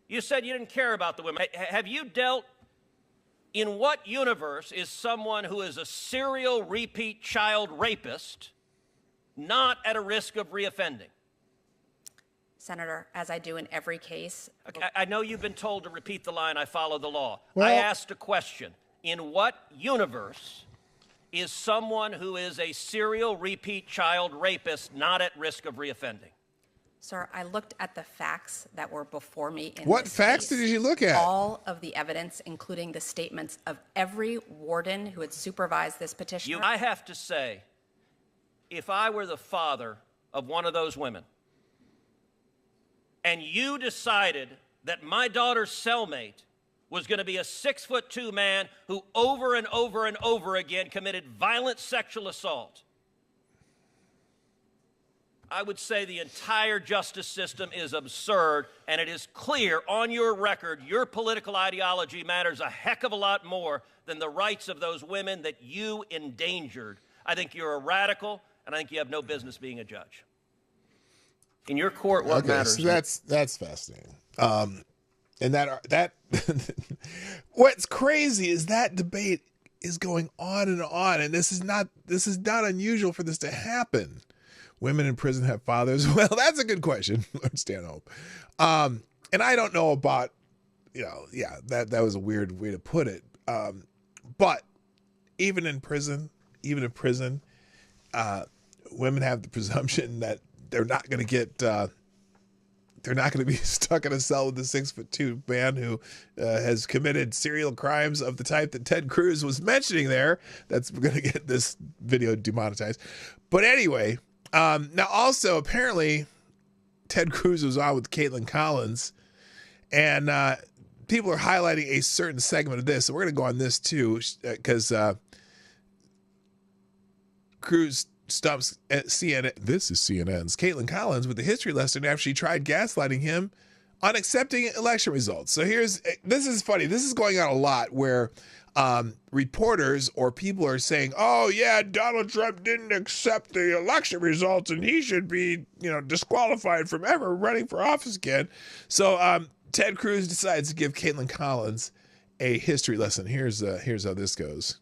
You said you didn't care about the women. Have you dealt in what universe is someone who is a serial repeat child rapist not at a risk of reoffending? Senator, as I do in every case. Okay, I know you've been told to repeat the line, I follow the law. Well, I asked a question. In what universe is someone who is a serial repeat child rapist not at risk of reoffending? Sir, I looked at the facts that were before me in What this facts case. did you look at? All of the evidence, including the statements of every warden who had supervised this petitioner. I have to say, if I were the father of one of those women, and you decided that my daughter's cellmate was going to be a 6'2" man who over and over and over again committed violent sexual assault, I would say the entire justice system is absurd, and it is clear on your record your political ideology matters a heck of a lot more than the rights of those women that you endangered. I think you're a radical, and I think you have no business being a judge. In your court, what matters? So that's fascinating. And that what's crazy is that debate is going on, and this is not unusual for this to happen. Women in prison have fathers. Well, that's a good question, Lord Stanhope. And I don't know about, that was a weird way to put it. But even in prison, women have the presumption that they're not going to be stuck in a cell with a 6'2" man who has committed serial crimes of the type that Ted Cruz was mentioning there. That's going to get this video demonetized. But anyway, now also apparently Ted Cruz was on with Caitlin Collins, and people are highlighting a certain segment of this. So we're going to go on this too, because Cruz stumps at CNN. This is CNN's Caitlin Collins with a history lesson after she tried gaslighting him on accepting election results. So this is funny. This is going on a lot where reporters or people are saying, oh yeah, Donald Trump didn't accept the election results and he should be, disqualified from ever running for office again. So Ted Cruz decides to give Caitlin Collins a history lesson. Here's how this goes.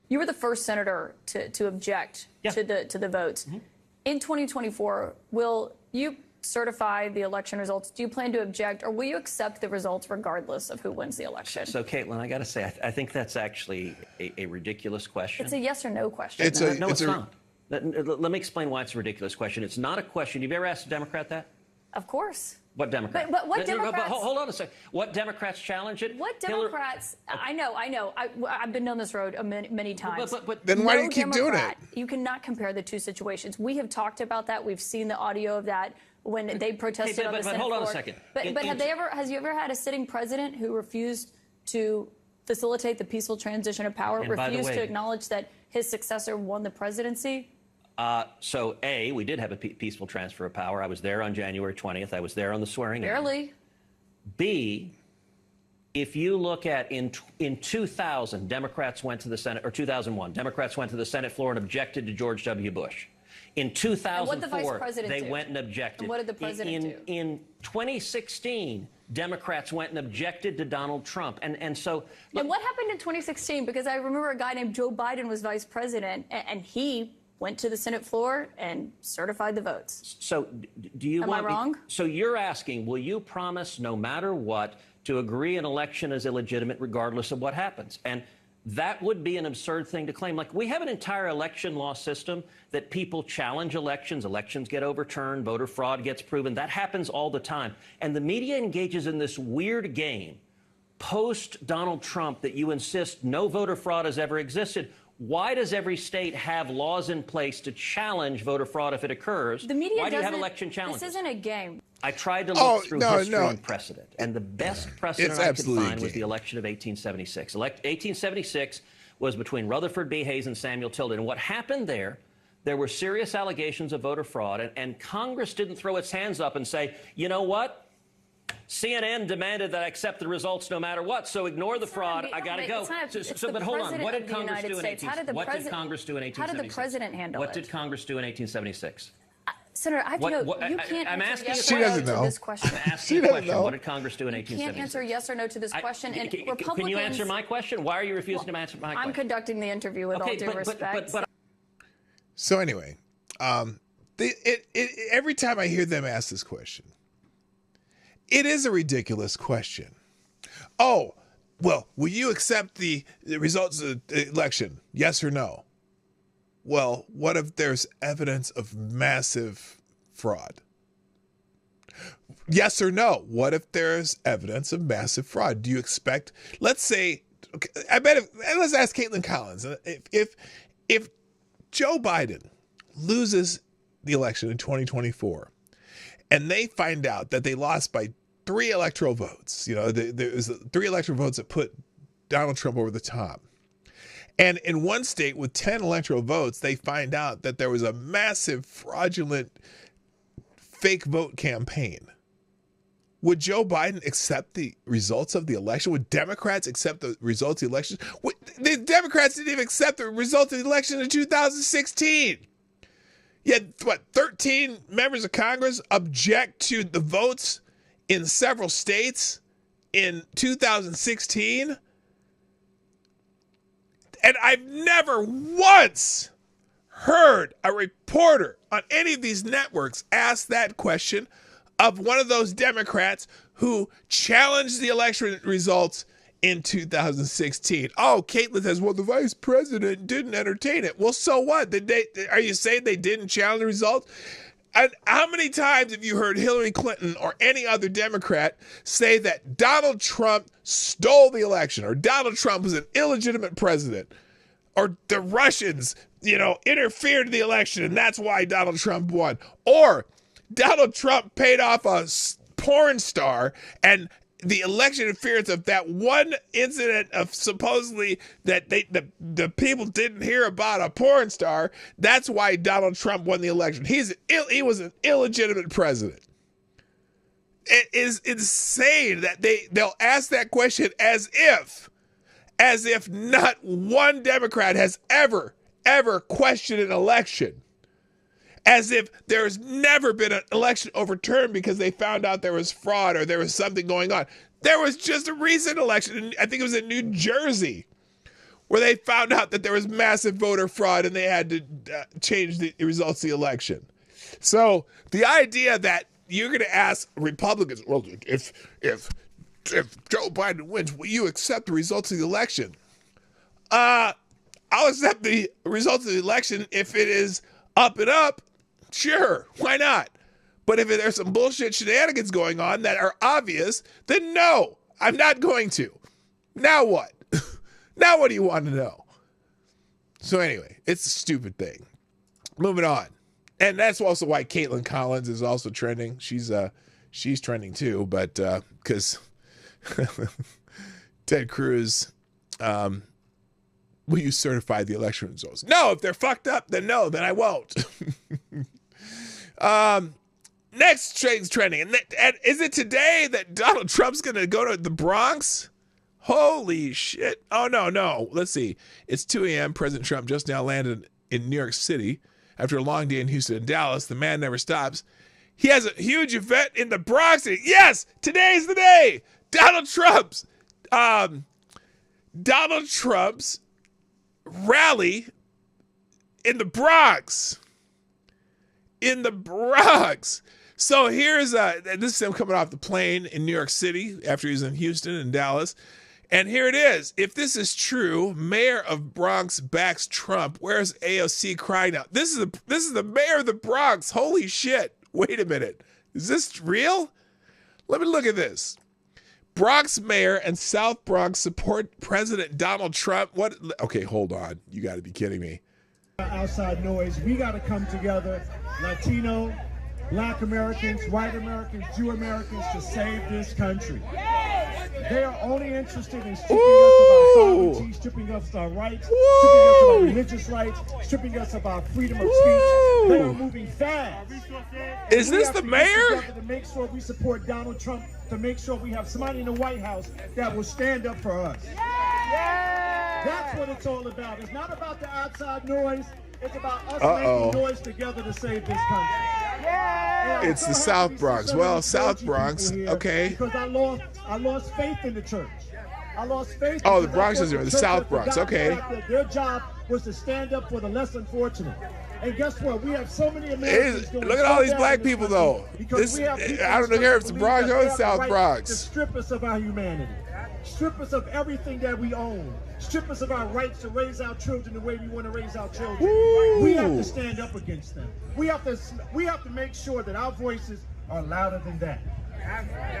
You were the first senator to object to the votes. Mm-hmm. In 2024, will you certify the election results? Do you plan to object, or will you accept the results regardless of who wins the election? So, Caitlin, I got to say, I think that's actually a ridiculous question. It's a yes or no question. It's not. Let me explain why it's a ridiculous question. It's not a question. You've ever asked a Democrat that? Of course. What Democrat? But what Democrats? Hold on a second. What Democrats challenge it? What Democrats? I know. I've been down this road many times. But then why do you keep doing it? You cannot compare the two situations. We have talked about that. We've seen the audio of that when they protested on the Senate floor. Hold on a second. But has you ever had a sitting president who refused to facilitate the peaceful transition of power, refused to acknowledge that his successor won the presidency? So, A, we did have a peaceful transfer of power. I was there on January 20th. I was there on the swearing in. Barely. B, if you look at in 2000, Democrats went to the Senate, or 2001, Democrats went to the Senate floor and objected to George W. Bush. In 2004, they went and objected. And what did the president do? In 2016, Democrats went and objected to Donald Trump. And so... Look, and what happened in 2016? Because I remember a guy named Joe Biden was vice president, and he went to the Senate floor and certified the votes. So do you want... Am I wrong? So you're asking, will you promise no matter what to agree an election is illegitimate regardless of what happens? And that would be an absurd thing to claim. Like, we have an entire election law system that people challenge elections. Elections get overturned. Voter fraud gets proven. That happens all the time. And the media engages in this weird game post-Donald Trump that you insist no voter fraud has ever existed. Why does every state have laws in place to challenge voter fraud if it occurs? The media Why do you have election challenges? This isn't a game. I tried to look through history and precedent, and the best precedent I could find was the election of 1876. 1876 was between Rutherford B. Hayes and Samuel Tilden. And what happened there were serious allegations of voter fraud, and Congress didn't throw its hands up and say, you know what? CNN demanded that I accept the results no matter what, so ignore the fraud. I got to go. But hold on. What did Congress do in 1876? How did the president handle it? What did Congress do in 1876? Senator, I have to know. You can't I'm answer asking yes or no to this question. I'm asking a question. What did Congress do in 1876? You can't answer yes or no to this question. And Republicans, can you answer my question? Why are you refusing to answer my question? I'm conducting the interview with all due respect. So anyway, every time I hear them ask this question, it is a ridiculous question. Oh, well, will you accept the results of the election? Yes or no? Well, what if there's evidence of massive fraud? Yes or no? What if there's evidence of massive fraud? Do you expect, let's say, okay, let's ask Caitlin Collins. If Joe Biden loses the election in 2024, and they find out that they lost by 3 electoral votes. You know, there was 3 electoral votes that put Donald Trump over the top. And in one state with 10 electoral votes, they find out that there was a massive fraudulent fake vote campaign. Would Joe Biden accept the results of the election? Would Democrats accept the results of the election? The Democrats didn't even accept the results of the election in 2016. Yet, 13 members of Congress object to the votes in several states in 2016? And I've never once heard a reporter on any of these networks ask that question of one of those Democrats who challenged the election results in 2016. Oh, Caitlin says, well, the vice president didn't entertain it. Well, so what? Are you saying they didn't challenge the results? And how many times have you heard Hillary Clinton or any other Democrat say that Donald Trump stole the election, or Donald Trump was an illegitimate president, or the Russians, interfered in the election and that's why Donald Trump won, or Donald Trump paid off a porn star and the election interference of that one incident of supposedly that the people didn't hear about a porn star, that's why Donald Trump won the election. He was an illegitimate president. It is insane that they'll ask that question as if not one Democrat has ever questioned an election. as if there's never been an election overturned because they found out there was fraud or there was something going on. There was just a recent election, I think it was in New Jersey, where they found out that there was massive voter fraud and they had to change the results of the election. So the idea that you're going to ask Republicans, well, if Joe Biden wins, will you accept the results of the election? I'll accept the results of the election if it is up and up. Sure, why not? But if there's some bullshit shenanigans going on that are obvious, then no, I'm not going to. Now what? Now what do you want to know? So anyway, it's a stupid thing. Moving on. And that's also why Caitlin Collins is also trending. She's trending too, but because Ted Cruz, will you certify the election results? No, if they're fucked up, then no, then I won't. Next thing's trending. And is it today that Donald Trump's going to go to the Bronx? Holy shit. Oh, no. Let's see. It's 2 a.m. President Trump just now landed in New York City after a long day in Houston and Dallas. The man never stops. He has a huge event in the Bronx. Yes, today's the day. Donald Trump's rally in the Bronx. In the Bronx. So here's this is him coming off the plane in New York City after he was in Houston and Dallas. And here it is. If this is true, mayor of Bronx backs Trump. Where's AOC crying out? This is the mayor of the Bronx. Holy shit. Wait a minute. Is this real? Let me look at this. Bronx mayor and South Bronx support President Donald Trump. What? Okay, hold on. You got to be kidding me. Outside noise. We got to come together, Latino, Black Americans, white Americans, Jew Americans, to save this country. They are only interested in stripping us of our sovereignty, stripping us of our rights, stripping us of our religious rights, stripping us of our freedom of speech. They are moving fast. Is this the mayor? To make sure we support Donald Trump, to make sure we have somebody in the White House that will stand up for us. That's what it's all about. It's not about the outside noise. It's about us making noise together to save this country. It's the South Bronx. Well, South Bronx, okay. Because I lost faith in the church. I lost faith. Oh, the Bronx is the South Bronx, okay. Their job was to stand up for the less unfortunate. And guess what? We have so many Americans. Look at all these black people, though. I don't care if it's the Bronx or the South Bronx. To strip us of our humanity. Strip us of everything that we own. Strip us of our rights to raise our children the way we want to raise our children. Ooh. We have to stand up against them. We have to make sure that our voices are louder than that.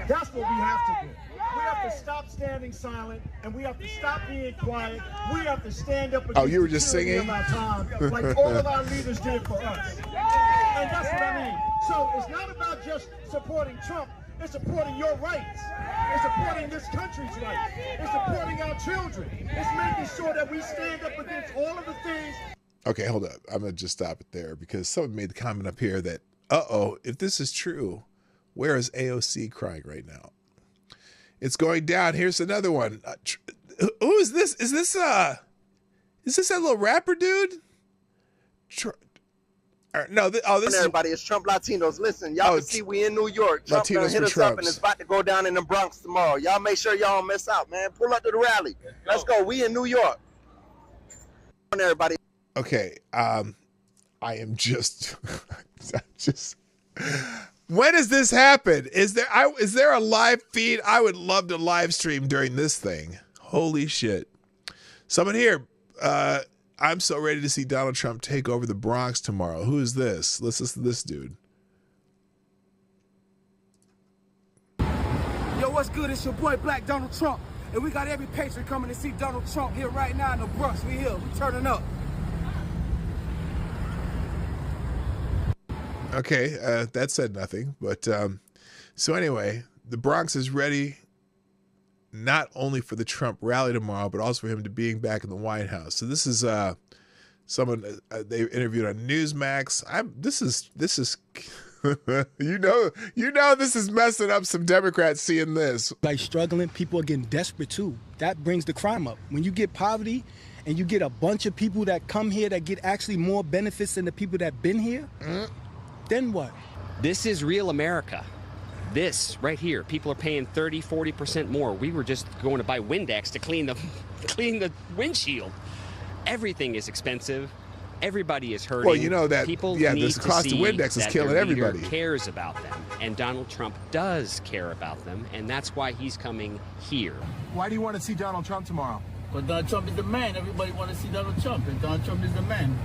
That's what we have to do. We have to stop standing silent, and we have to stop being quiet. We have to stand up against you were just singing? of our time, like all of our leaders did for us. And that's what I mean. So it's not about just supporting Trump. It's supporting your rights. It's supporting this country's rights. It's supporting our children. It's making sure that we stand up against all of the things. Okay, hold up. I'm going to just stop it there because someone made the comment up here that, if this is true, where is AOC crying right now? It's going down. Here's another one. Who is this? Is this that little rapper dude? No, this is everybody. It's Trump Latinos. Listen, y'all can see we in New York. Trump done hit us up and it's about to go down in the Bronx tomorrow. Y'all make sure y'all don't miss out, man. Pull up to the rally. Let's go. We in New York. Everybody. Okay. I am just when does this happen? Is there a live feed? I would love to live stream during this thing. Holy shit. Someone here, I'm so ready to see Donald Trump take over the Bronx tomorrow. Who is this? Let's listen to this dude. Yo, what's good? It's your boy Black Donald Trump. And we got every patriot coming to see Donald Trump here right now in the Bronx. We here. We turning up. Okay, that said nothing. But so anyway, the Bronx is ready not only for the Trump rally tomorrow, but also for him to being back in the White House. So this is someone they interviewed on Newsmax. This is you know this is messing up some Democrats seeing this. Like struggling, people are getting desperate too. That brings the crime up. When you get poverty and you get a bunch of people that come here that get actually more benefits than the people that been here, then what? This is real America. This right here, people are paying 30, 40% more. We were just going to buy Windex to clean the windshield. Everything is expensive. Everybody is hurting. Well, you know that, people yeah, need this to cost of see Windex is that killing their leader everybody. Cares about them, and Donald Trump does care about them, and that's why he's coming here. Why do you want to see Donald Trump tomorrow? But Donald Trump is the man. Everybody want to see Donald Trump, and Donald Trump is the man.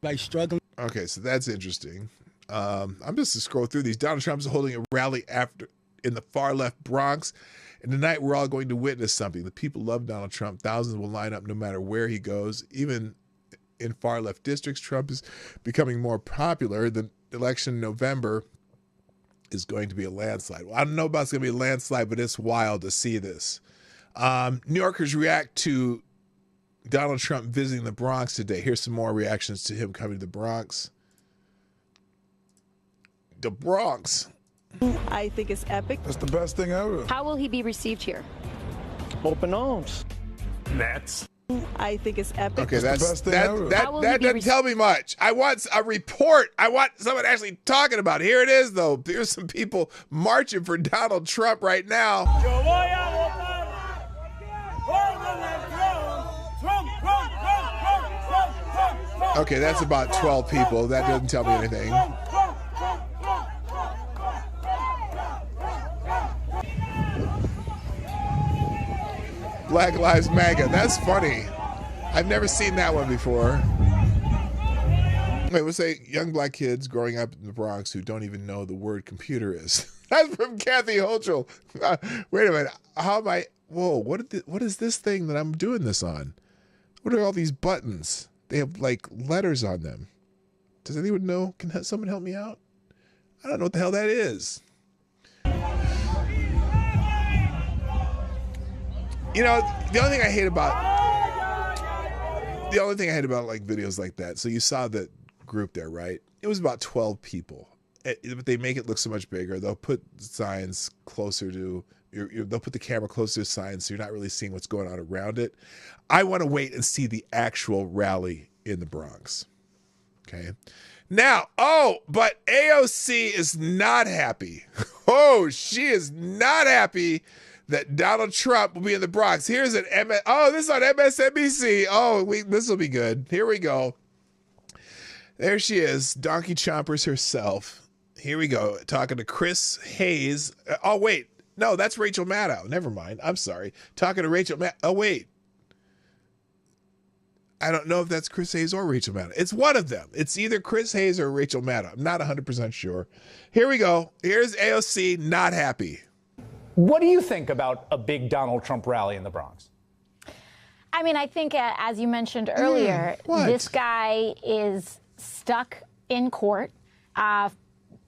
Like struggling. Okay, so that's interesting. I'm just to scroll through these. Donald Trump's holding a rally in the far left Bronx. And tonight we're all going to witness something. The people love Donald Trump. Thousands will line up no matter where he goes. Even in far left districts, Trump is becoming more popular. The election in November is going to be a landslide. Well, I don't know about it's going to be a landslide, but it's wild to see this. New Yorkers react to Donald Trump visiting the Bronx today. Here's some more reactions to him coming to the Bronx. The Bronx. I think it's epic. That's the best thing ever. How will he be received here? Open arms. Nets. I think it's epic. Okay, that's the best thing ever. That doesn't tell me much. I want a report. I want someone actually talking about it. Here it is, though. Here's some people marching for Donald Trump right now. Okay, that's about 12 people. That doesn't tell me anything. Black Lives MAGA. That's funny. I've never seen that one before. Wait, we'll say young black kids growing up in the Bronx who don't even know the word computer is. That's from Kathy Hochul. Wait a minute. How am I? Whoa, what is this thing that I'm doing this on? What are all these buttons? They have like letters on them. Does anyone know? Can someone help me out? I don't know what the hell that is. You know, the only thing I hate about like videos like that. So you saw that group there, right? It was about 12 people, but they make it look so much bigger. They'll put signs closer to they'll put the camera closer to signs, so you're not really seeing what's going on around it. I want to wait and see the actual rally in the Bronx. Okay. Now, but AOC is not happy. Oh, she is not happy that Donald Trump will be in the Bronx. Here's this is on MSNBC. This will be good. Here we go. There she is, Donkey Chompers herself. Here we go, talking to Chris Hayes. Oh, wait. No, that's Rachel Maddow. Never mind. I'm sorry. Talking to Rachel Maddow. Oh, wait. I don't know if that's Chris Hayes or Rachel Maddow. It's one of them. It's either Chris Hayes or Rachel Maddow. I'm not 100% sure. Here we go. Here's AOC not happy. What do you think about a big Donald Trump rally in the Bronx? I mean, I think, as you mentioned earlier, this guy is stuck in court.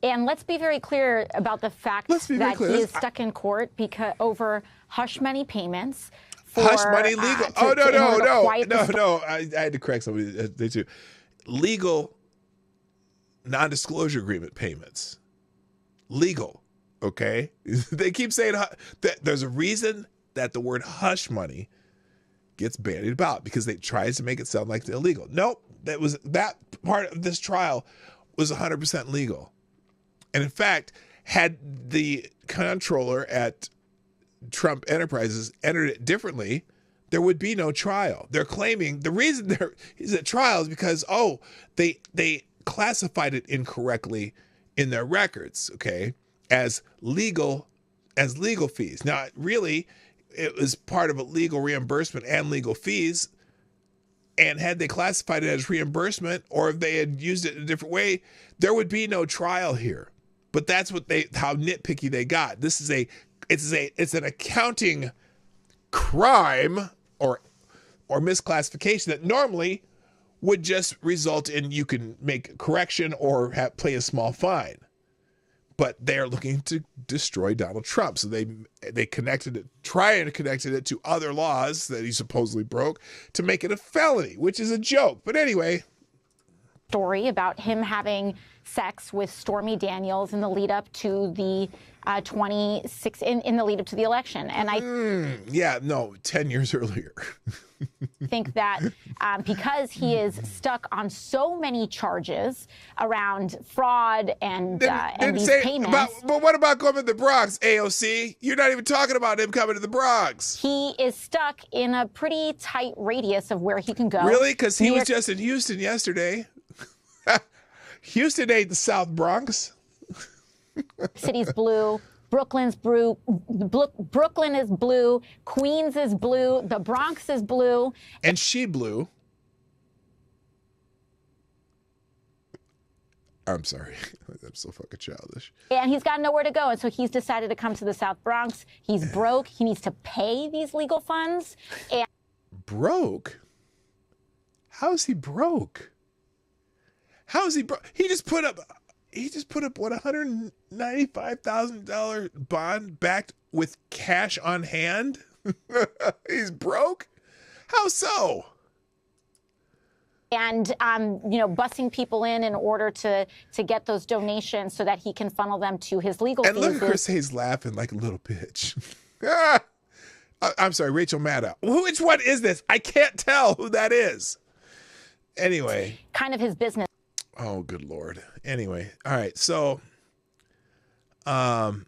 And let's be very clear about the fact that he is stuck in court over hush money payments. Hush money legal. No. I had to correct somebody. They too. Legal non-disclosure agreement payments. Legal. Okay? They keep saying that there's a reason that the word hush money gets bandied about, because they tries to make it sound like it's illegal. Nope. That part of this trial was 100% legal. And in fact, had the comptroller at Trump Enterprises entered it differently, there would be no trial. They're claiming the reason there is a trial is because, they classified it incorrectly in their records, okay, as legal fees. Now, really, it was part of a legal reimbursement and legal fees. And had they classified it as reimbursement, or if they had used it in a different way, there would be no trial here. But that's how nitpicky they got. It's an accounting crime or misclassification that normally would just result in you can make a correction or pay a small fine. But they're looking to destroy Donald Trump. So they connected it to other laws that he supposedly broke to make it a felony, which is a joke. But anyway, story about him having sex with Stormy Daniels in the lead up to the in the lead up to the election. And I 10 years earlier. think that because he is stuck on so many charges around fraud and these payments. But what about going to the Bronx, AOC? You're not even talking about him coming to the Bronx. He is stuck in a pretty tight radius of where he can go. Really? Because he was just in Houston yesterday. Houston ain't the South Bronx. City's blue. Brooklyn's blue. Brooklyn is blue. Queens is blue. The Bronx is blue. And she blue. I'm sorry. I'm so fucking childish. And he's got nowhere to go. And so he's decided to come to the South Bronx. He's broke. He needs to pay these legal funds. And broke? How is he broke? How is he broke? He just put up what, $195,000 bond backed with cash on hand? He's broke? How so? And busing people in order to get those donations so that he can funnel them to his legal fees. And look at Chris Hayes laughing like a little bitch. I'm sorry, Rachel Maddow. Which one is this? I can't tell who that is. Anyway. Kind of his business. Oh, good Lord. Anyway. All right. So, oh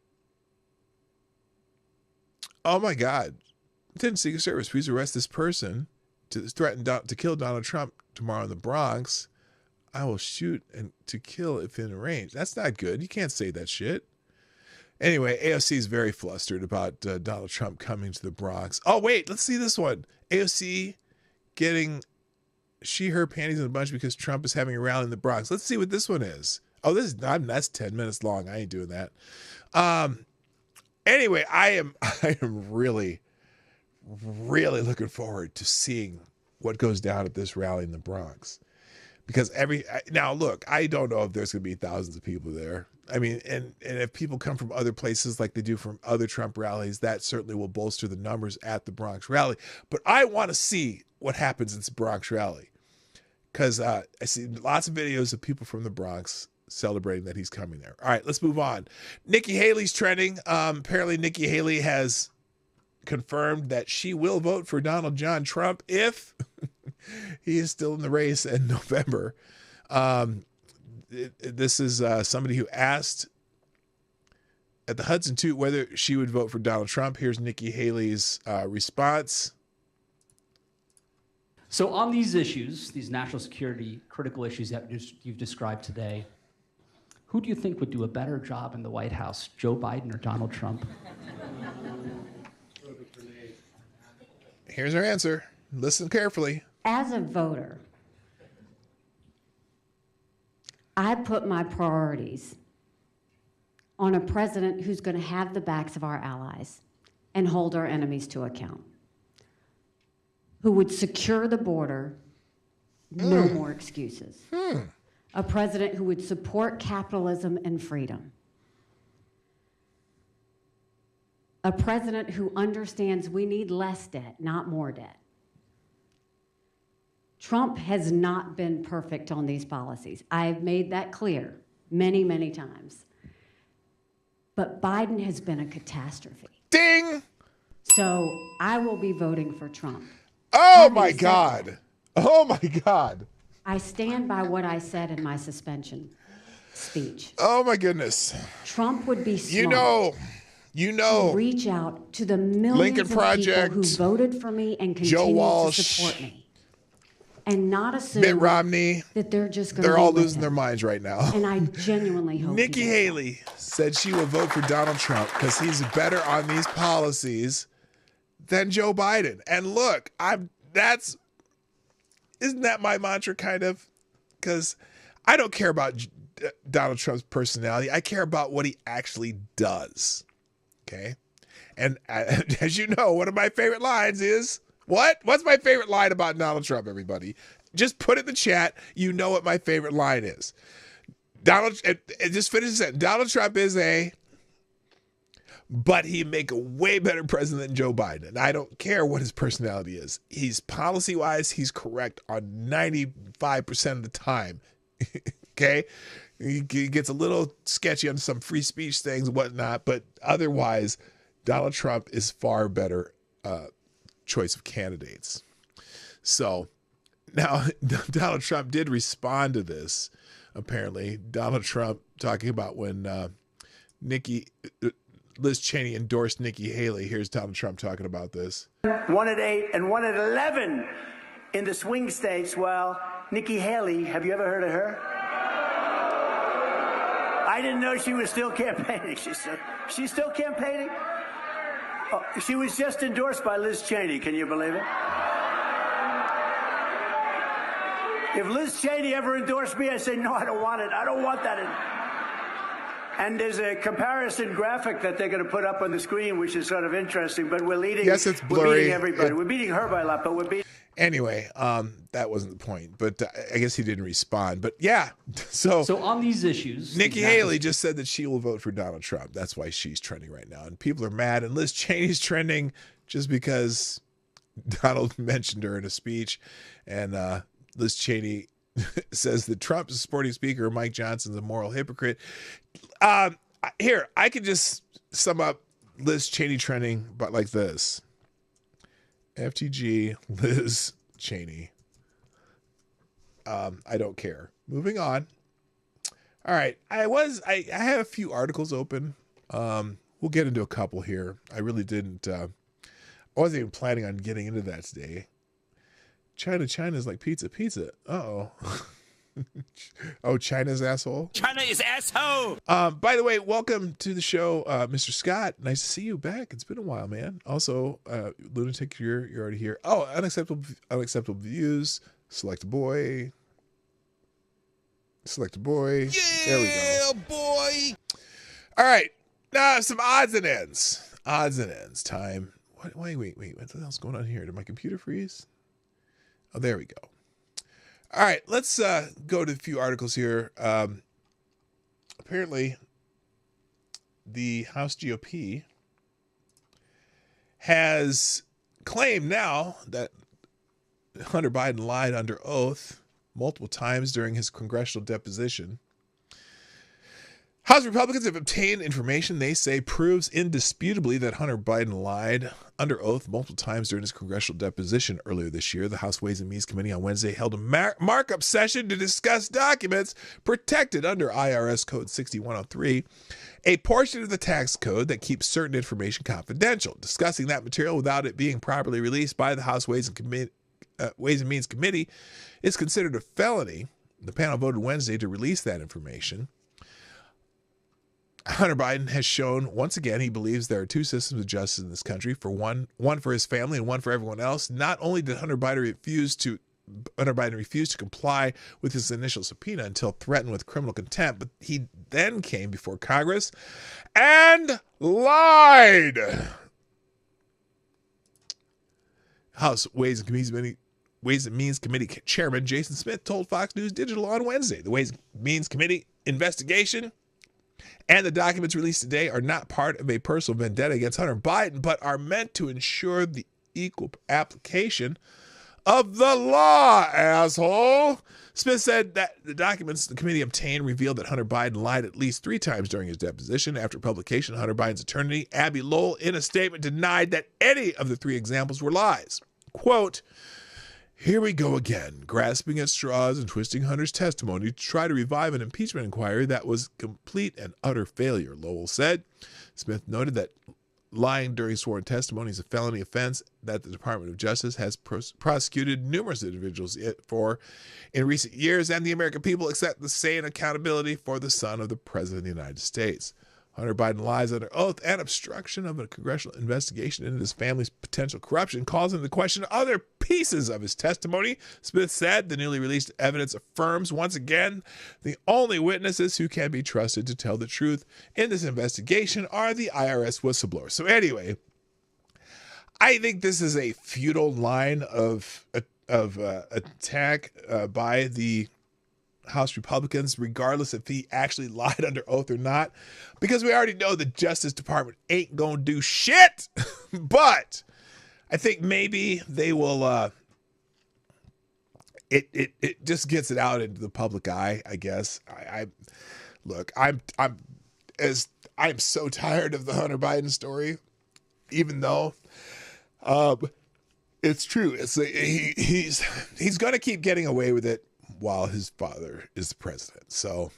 my God. Lieutenant Secret Service, please arrest this person to threaten to kill Donald Trump tomorrow in the Bronx. I will shoot and to kill if in range. That's not good. You can't say that shit. Anyway, AOC is very flustered about Donald Trump coming to the Bronx. Oh, wait. Let's see this one. AOC getting her panties in a bunch because Trump is having a rally in the Bronx. Let's see what this one is. Oh, that's 10 minutes long. I ain't doing that. Anyway, I am really, really looking forward to seeing what goes down at this rally in the Bronx. Because now look, I don't know if there's going to be thousands of people there. I mean, and if people come from other places like they do from other Trump rallies, that certainly will bolster the numbers at the Bronx rally. But I want to see what happens at the Bronx rally. Because I see lots of videos of people from the Bronx celebrating that he's coming there. All right, let's move on. Nikki Haley's trending. Apparently, Nikki Haley has confirmed that she will vote for Donald John Trump if he is still in the race in November. This is somebody who asked at the Hudson Toot whether she would vote for Donald Trump. Here's Nikki Haley's response. So on these issues, these national security critical issues that you've described today, who do you think would do a better job in the White House, Joe Biden or Donald Trump? Here's her answer. Listen carefully. As a voter, I put my priorities on a president who's going to have the backs of our allies and hold our enemies to account, who would secure the border, no more excuses. A president who would support capitalism and freedom. A president who understands we need less debt, not more debt. Trump has not been perfect on these policies. I've made that clear many, many times. But Biden has been a catastrophe. Ding! So I will be voting for Trump. Oh my God. Oh my God. I stand by what I said in my suspension speech. Oh my goodness. Trump would be smart. You know. To reach out to the millions Lincoln of Project, people who voted for me and Joe continue Walsh, to support me. And not assume Mitt Romney, that they're just going to they're all losing their minds right now. And I genuinely hope Nikki Haley said she will vote for Donald Trump because he's better on these policies than Joe Biden. And look, isn't that my mantra kind of? Because I don't care about Donald Trump's personality. I care about what he actually does. Okay. And as you know, one of my favorite lines is, what? What's my favorite line about Donald Trump, everybody? Just put it in the chat. You know what my favorite line is. Just finish the sentence. Donald Trump is but he'd make a way better president than Joe Biden. And I don't care what his personality is. He's policy-wise, he's correct on 95% of the time. Okay? He gets a little sketchy on some free speech things and whatnot, but otherwise, Donald Trump is far better choice of candidates. So now Donald Trump did respond to this. Apparently, Donald Trump talking about when Liz Cheney endorsed Nikki Haley. Here's Donald Trump talking about this. 1 at 8 and 1 at 11 in the swing states. Well, Nikki Haley, have you ever heard of her? I didn't know she was still campaigning. She's still campaigning? Oh, she was just endorsed by Liz Cheney. Can you believe it? If Liz Cheney ever endorsed me, I'd say, no, I don't want it. I don't want that. And there's a comparison graphic that they're going to put up on the screen, which is sort of interesting. But we're leading. Yes, it's blurry. We're beating everybody. We're beating her by a lot, but we're beating. Anyway, that wasn't the point, but I guess he didn't respond. But yeah, so on these issues, Nikki Haley just said that she will vote for Donald Trump. That's why she's trending right now, and people are mad. And Liz Cheney's trending just because Donald mentioned her in a speech, and Liz Cheney says that Trump is supporting Speaker Mike Johnson's a moral hypocrite. Here, I could just sum up Liz Cheney trending, but like this. FTG, Liz Cheney. I don't care. Moving on. All right. I have a few articles open. We'll get into a couple here. I really didn't. I wasn't even planning on getting into that today. China is like pizza. Uh-oh. Oh, China's asshole? China is asshole! By the way, welcome to the show, Mr. Scott. Nice to see you back. It's been a while, man. Also, Lunatic, you're already here. Oh, unacceptable views. Select a boy. There we go. Yeah, boy! All right. Now, some odds and ends. Time. Wait. What the hell's going on here? Did my computer freeze? Oh, there we go. All right, let's go to a few articles here. Apparently, the House GOP has claimed now that Hunter Biden lied under oath multiple times during his congressional deposition. House Republicans have obtained information they say proves indisputably that Hunter Biden lied under oath multiple times during his congressional deposition earlier this year. The House Ways and Means Committee on Wednesday held a markup session to discuss documents protected under IRS Code 6103, a portion of the tax code that keeps certain information confidential. Discussing that material without it being properly released by the House Ways and Means Committee is considered a felony. The panel voted Wednesday to release that information. Hunter Biden has shown once again he believes there are two systems of justice in this country, for one for his family and one for everyone else. Not only did Hunter Biden refuse to comply with his initial subpoena until threatened with criminal contempt, but he then came before Congress and lied. House Ways and Means Committee Chairman Jason Smith told Fox News Digital on Wednesday the Ways and Means Committee investigation and the documents released today are not part of a personal vendetta against Hunter Biden, but are meant to ensure the equal application of the law, asshole. Smith said that the documents the committee obtained revealed that Hunter Biden lied at least 3 times during his deposition. After publication, Hunter Biden's attorney, Abby Lowell, in a statement denied that any of the 3 examples were lies. Quote, "Here we go again, grasping at straws and twisting Hunter's testimony to try to revive an impeachment inquiry that was complete and utter failure," Lowell said. Smith noted that lying during sworn testimony is a felony offense that the Department of Justice has prosecuted numerous individuals for in recent years, and the American people accept the same accountability for the son of the President of the United States. Hunter Biden lies under oath and obstruction of a congressional investigation into his family's potential corruption calls into question other pieces of his testimony. Smith said the newly released evidence affirms once again the only witnesses who can be trusted to tell the truth in this investigation are the IRS whistleblowers. So anyway, I think this is a futile line of attack by the House Republicans, regardless if he actually lied under oath or not, because we already know the Justice Department ain't gonna do shit. But I think maybe they will it just gets it out into the public eye, I guess. I'm so tired of the Hunter Biden story, even though it's true. He's going to keep getting away with it while his father is the president. So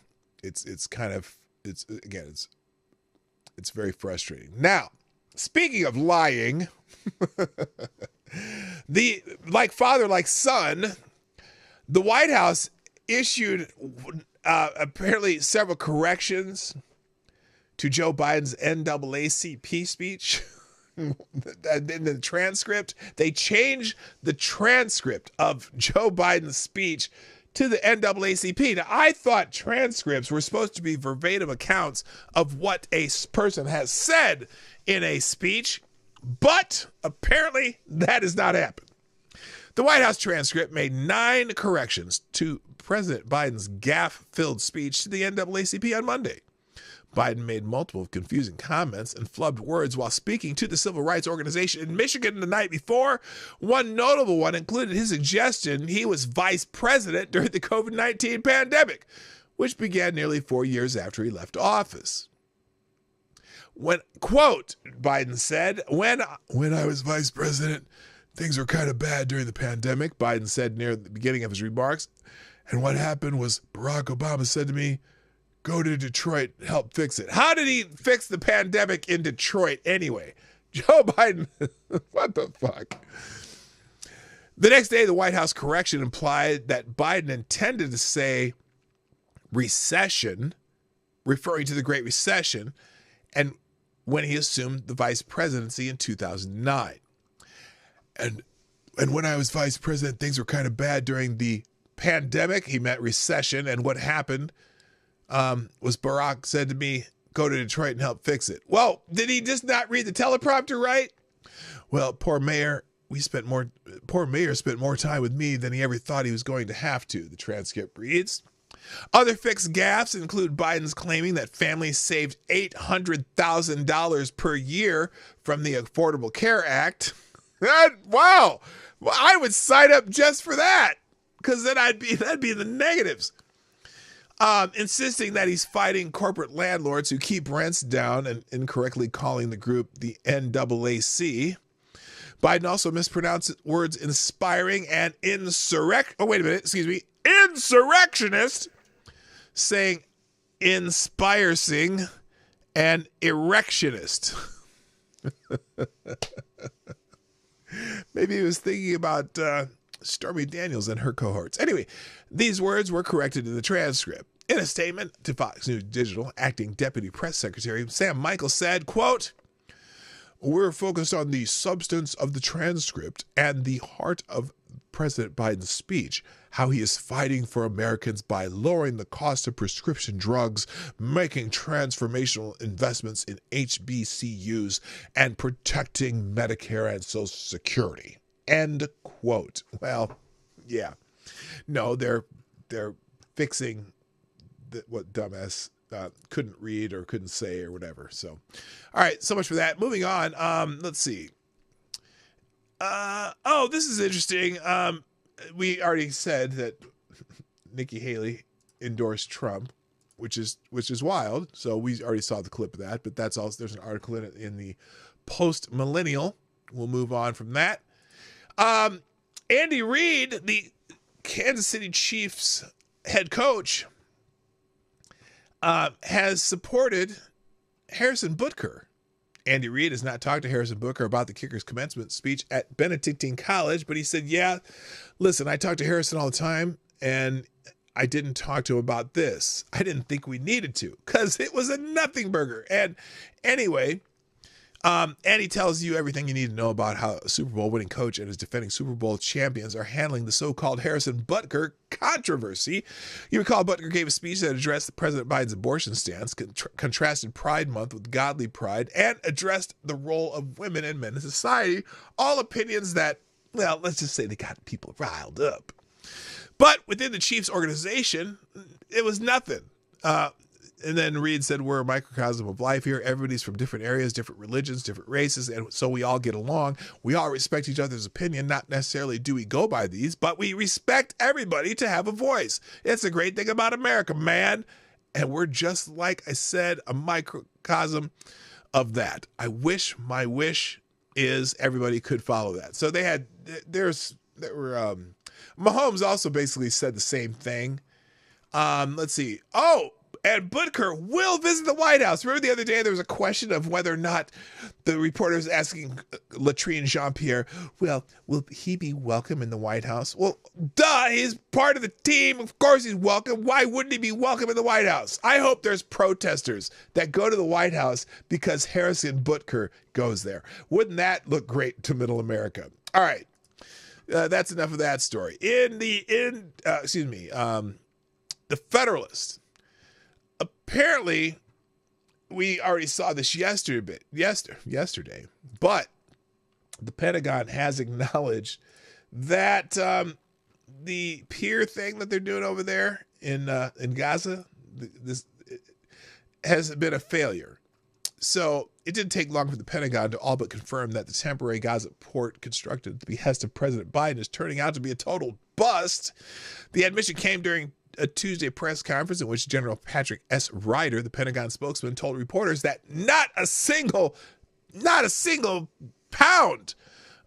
it's very frustrating. Now, speaking of lying, the like father, like son, the White House issued apparently several corrections to Joe Biden's NAACP speech. In the transcript, they changed the transcript of Joe Biden's speech to the NAACP. Now, I thought transcripts were supposed to be verbatim accounts of what a person has said in a speech, but apparently that has not happened. The White House transcript made 9 corrections to President Biden's gaffe-filled speech to the NAACP on Monday. Biden made multiple confusing comments and flubbed words while speaking to the civil rights organization in Michigan the night before. One notable one included his suggestion he was vice president during the COVID-19 pandemic, which began nearly 4 years after he left office. When, quote, Biden said, when I was vice president, things were kind of bad during the pandemic, Biden said near the beginning of his remarks. And what happened was Barack Obama said to me, go to Detroit, help fix it. How did he fix the pandemic in Detroit anyway? Joe Biden, what the fuck? The next day, the White House correction implied that Biden intended to say recession, referring to the Great Recession, and when he assumed the vice presidency in 2009. And when I was vice president, things were kind of bad during the pandemic. He meant recession, and what happened was Barack said to me, go to Detroit and help fix it. Well, did he just not read the teleprompter right? Well, poor mayor spent more time with me than he ever thought he was going to have to, the transcript reads. Other fixed gaffes include Biden's claiming that families saved $800,000 per year from the Affordable Care Act. Wow. Well, I would sign up just for that, because then that'd be the negatives. Insisting that he's fighting corporate landlords who keep rents down and incorrectly calling the group the NAAC. Biden also mispronounced words inspiring and insurrectionist, saying inspiring and erectionist. Maybe he was thinking about Stormy Daniels and her cohorts. Anyway, these words were corrected in the transcript. In a statement to Fox News Digital, acting deputy press secretary Sam Michael said, quote, we're focused on the substance of the transcript and the heart of President Biden's speech, how he is fighting for Americans by lowering the cost of prescription drugs, making transformational investments in HBCUs, and protecting Medicare and Social Security. End quote. Well, yeah. No, they're fixing what dumbass couldn't read or couldn't say or whatever. So, all right, so much for that. Moving on. Let's see. This is interesting. We already said that Nikki Haley endorsed Trump, which is wild. So we already saw the clip of that, but that's also, there's an article in the Post Millennial. We'll move on from that. Andy Reid, the Kansas City Chiefs head coach, has supported Harrison Butker. Andy Reid has not talked to Harrison Butker about the kicker's commencement speech at Benedictine College, but he said, yeah, listen, I talk to Harrison all the time, and I didn't talk to him about this. I didn't think we needed to, because it was a nothing burger. And anyway, and he tells you everything you need to know about how a Super Bowl winning coach and his defending Super Bowl champions are handling the so-called Harrison Butker controversy. You recall Butker gave a speech that addressed President Biden's abortion stance, contrasted Pride Month with godly pride, and addressed the role of women and men in society. All opinions that, well, let's just say they got people riled up. But within the Chiefs organization, it was nothing. And then Reed said, we're a microcosm of life here. Everybody's from different areas, different religions, different races, and so we all get along. We all respect each other's opinion. Not necessarily do we go by these, but we respect everybody to have a voice. It's a great thing about America, man. And we're just, like I said, a microcosm of that. My wish is everybody could follow that. So Mahomes also basically said the same thing. Let's see. Oh, and Butker will visit the White House. Remember the other day there was a question of whether or not the reporter was asking Latrine Jean-Pierre, well, will he be welcome in the White House? Well, duh, he's part of the team. Of course he's welcome. Why wouldn't he be welcome in the White House? I hope there's protesters that go to the White House because Harrison Butker goes there. Wouldn't that look great to middle America? All right. That's enough of that story. The Federalist. Apparently, we already saw this yesterday, but the Pentagon has acknowledged that the pier thing that they're doing over there in Gaza, this has been a failure. So it didn't take long for the Pentagon to all but confirm that the temporary Gaza port constructed at the behest of President Biden is turning out to be a total bust. The admission came during a Tuesday press conference in which General Patrick S. Ryder, the Pentagon spokesman, told reporters that not a single pound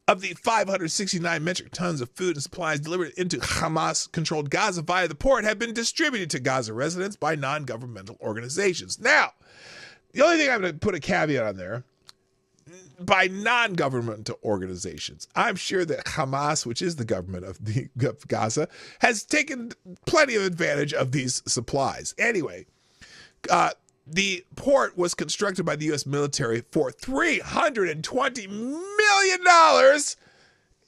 of the 569 metric tons of food and supplies delivered into Hamas-controlled Gaza via the port have been distributed to Gaza residents by non-governmental organizations. Now, the only thing I'm going to put a caveat on there, by non-governmental organizations. I'm sure that Hamas, which is the government of Gaza, has taken plenty of advantage of these supplies. Anyway, the port was constructed by the U.S. military for $320 million.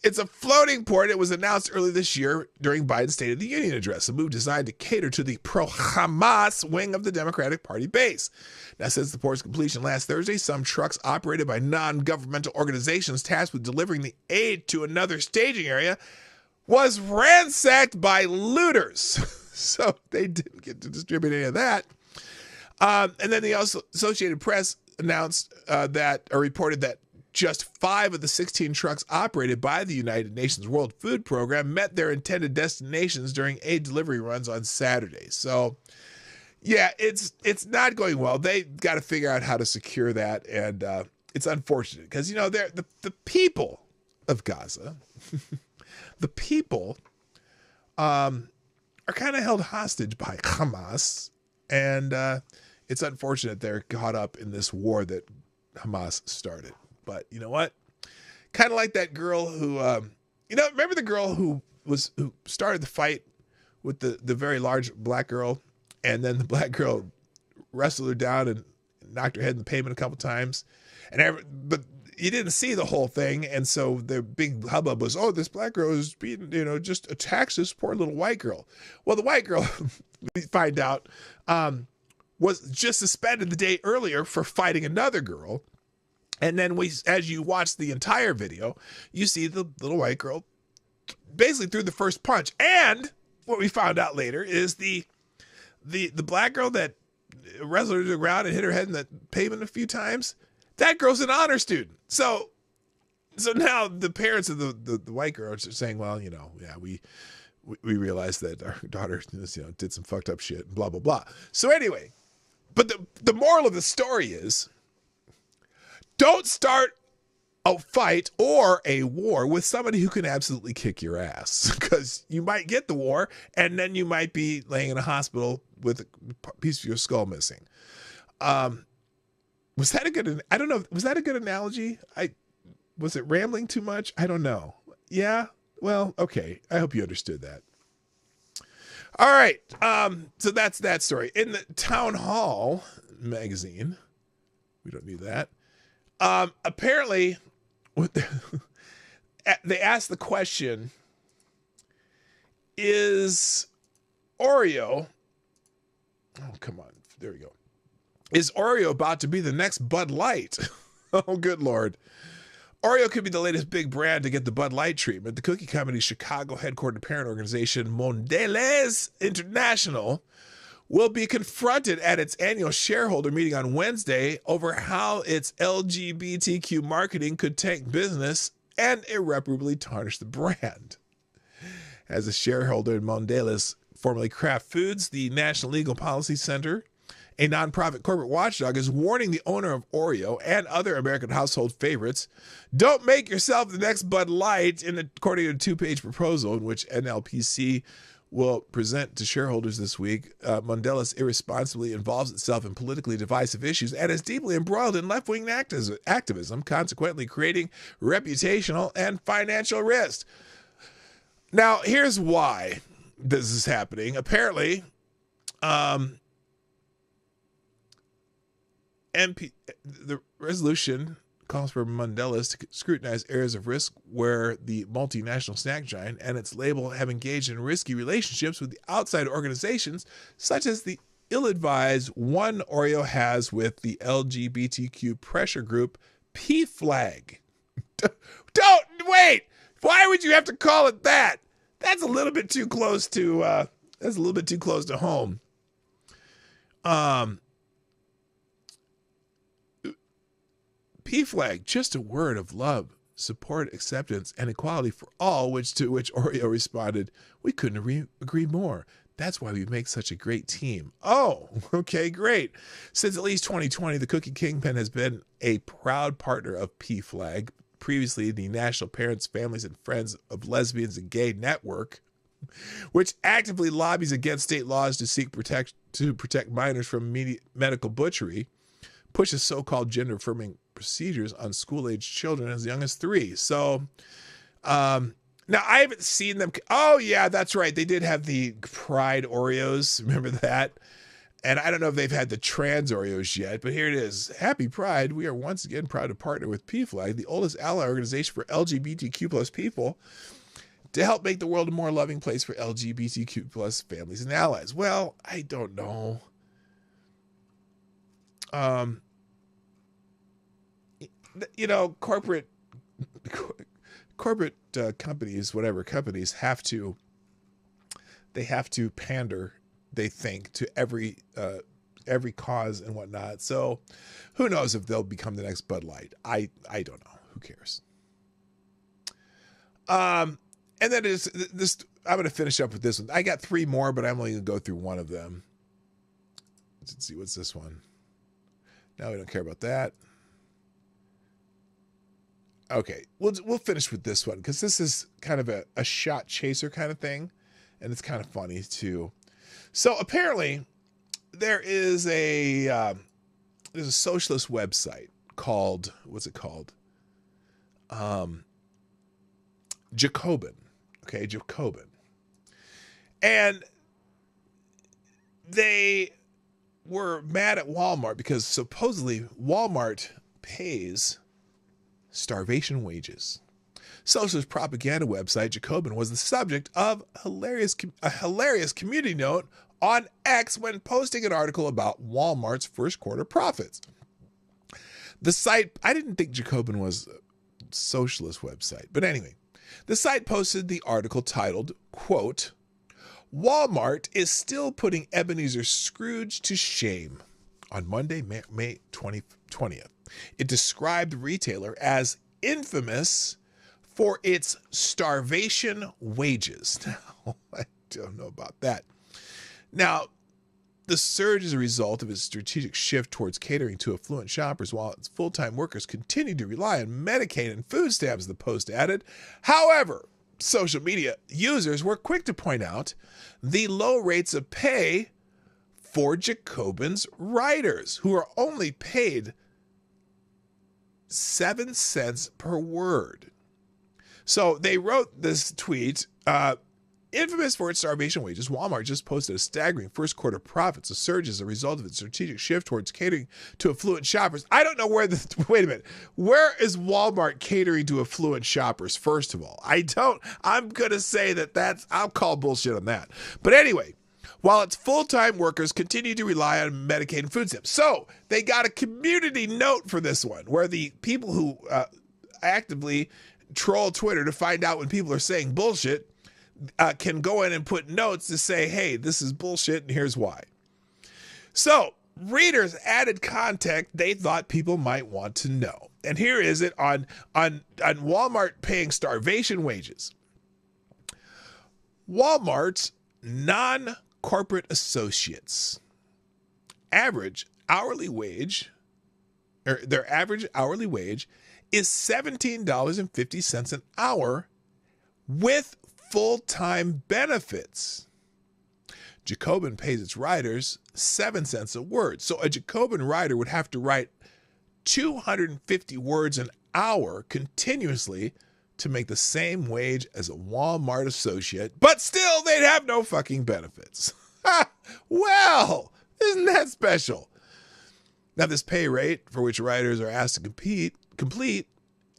It's a floating port. It was announced early this year during Biden's State of the Union address, a move designed to cater to the pro-Hamas wing of the Democratic Party base. Now, since the port's completion last Thursday, some trucks operated by non-governmental organizations tasked with delivering the aid to another staging area was ransacked by looters. So they didn't get to distribute any of that. And then the Associated Press announced reported that just 5 of the 16 trucks operated by the United Nations World Food Program met their intended destinations during aid delivery runs on Saturday. So, yeah, it's not going well. They got to figure out how to secure that, and it's unfortunate because, you know, the people of Gaza, the people are kind of held hostage by Hamas, and it's unfortunate they're caught up in this war that Hamas started. But you know what? Kind of like that girl who, remember the girl who started the fight with the very large black girl, and then the black girl wrestled her down and knocked her head in the pavement a couple times, but you didn't see the whole thing, and so the big hubbub was, oh, this black girl is being, just attacks this poor little white girl. Well, the white girl, we find out, was just suspended the day earlier for fighting another girl. And then as you watch the entire video, you see the little white girl basically threw the first punch. And what we found out later is the black girl that wrestled her to the ground and hit her head in the pavement a few times, that girl's an honor student. So now the parents of the white girl are saying, well, we realized that our daughter did some fucked up shit and blah, blah, blah. So anyway, but the moral of the story is, don't start a fight or a war with somebody who can absolutely kick your ass, because you might get the war and then you might be laying in a hospital with a piece of your skull missing. Was that a good? I don't know. Was that a good analogy? Was it rambling too much? I don't know. Yeah. Well, okay. I hope you understood that. All right. So that's that story. In the Town Hall magazine, we don't need that. Apparently, they asked the question, is Oreo, oh, come on, there we go. Is Oreo about to be the next Bud Light? Oh, good Lord. Oreo could be the latest big brand to get the Bud Light treatment. The cookie company's Chicago headquartered parent organization, Mondelez International, will be confronted at its annual shareholder meeting on Wednesday over how its LGBTQ marketing could tank business and irreparably tarnish the brand. As a shareholder in Mondelez, formerly Kraft Foods, the National Legal Policy Center, a nonprofit corporate watchdog, is warning the owner of Oreo and other American household favorites, don't make yourself the next Bud Light, according to a 2-page proposal in which NLPC will present to shareholders this week. Mondelez irresponsibly involves itself in politically divisive issues and is deeply embroiled in left-wing activism, consequently creating reputational and financial risk. Now, here's why this is happening. Apparently, the resolution calls for Mondelez to scrutinize areas of risk where the multinational snack giant and its label have engaged in risky relationships with the outside organizations, such as the ill-advised one Oreo has with the LGBTQ pressure group PFLAG. Don't wait. Why would you have to call it that? That's a little bit too close to home. PFLAG, just a word of love, support, acceptance, and equality for all, to which Oreo responded, we couldn't agree more. That's why we make such a great team. Oh, okay, great. Since at least 2020, the Cookie Kingpin has been a proud partner of PFLAG, previously the National Parents, Families, and Friends of Lesbians and Gay Network, which actively lobbies against state laws to protect minors from medical butchery, pushes so-called gender-affirming procedures on school-age children as young as 3. So, now I haven't seen them. Oh, yeah, that's right. They did have the Pride Oreos. Remember that? And I don't know if they've had the trans Oreos yet, but here it is. Happy Pride. We are once again proud to partner with PFLAG, the oldest ally organization for LGBTQ plus people, to help make the world a more loving place for LGBTQ plus families and allies. Well, I don't know. Corporate companies, whatever companies, have to pander, they think, to every cause and whatnot. So who knows if they'll become the next Bud Light? I don't know. Who cares? And then I'm going to finish up with this one. I got 3 more, but I'm only going to go through one of them. Let's see, what's this one? No, we don't care about that. Okay, we'll finish with this one because this is kind of a shot chaser kind of thing, and it's kind of funny too. So apparently, there's a socialist website called, what's it called? Jacobin. Okay, Jacobin, and they were mad at Walmart because supposedly Walmart pays starvation wages. Socialist propaganda website Jacobin was the subject of a hilarious community note on X when posting an article about Walmart's first quarter profits. The site, I didn't think Jacobin was a socialist website, but anyway, the site posted the article titled, quote, Walmart is still putting Ebenezer Scrooge to shame. On Monday, May 20th, it described the retailer as infamous for its starvation wages. Now, I don't know about that. Now, the surge is a result of its strategic shift towards catering to affluent shoppers while its full-time workers continue to rely on Medicaid and food stamps, the post added. However, social media users were quick to point out the low rates of pay for Jacobin's writers, who are only paid 7 cents per word. So they wrote this tweet, infamous for its starvation wages, Walmart just posted a staggering first quarter profits. A surge as a result of its strategic shift towards catering to affluent shoppers. I don't know wait a minute. Where is Walmart catering to affluent shoppers, first of all? I'm going to say I'll call bullshit on that. But anyway, while its full-time workers continue to rely on Medicaid and food stamps. So they got a community note for this one, where the people who actively troll Twitter to find out when people are saying bullshit can go in and put notes to say, hey, this is bullshit and here's why. So readers added context they thought people might want to know. And here is it on Walmart paying starvation wages. Walmart's non-corporate associates average hourly wage, or their average hourly wage is $17.50 an hour with full-time benefits. Jacobin pays its writers 7 cents a word. So a Jacobin writer would have to write 250 words an hour continuously to make the same wage as a Walmart associate, but still they'd have no fucking benefits. Well, isn't that special? Now, this pay rate for which writers are asked to complete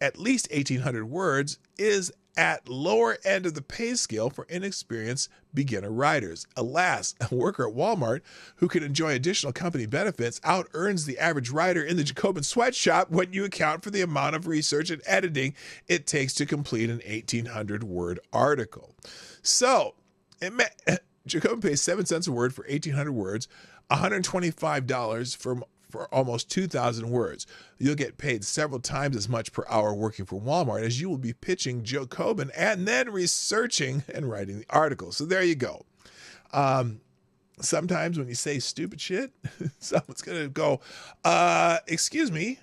at least 1,800 words is at lower end of the pay scale for inexperienced beginner writers. Alas, a worker at Walmart who can enjoy additional company benefits out-earns the average writer in the Jacobin sweatshop when you account for the amount of research and editing it takes to complete an 1,800-word article. So, Jacobin pays 7 cents a word for 1,800 words, $125 for almost 2,000 words. You'll get paid several times as much per hour working for Walmart as you will be pitching Jacobin and then researching and writing the article. So there you go. Sometimes when you say stupid shit, someone's going to go, excuse me,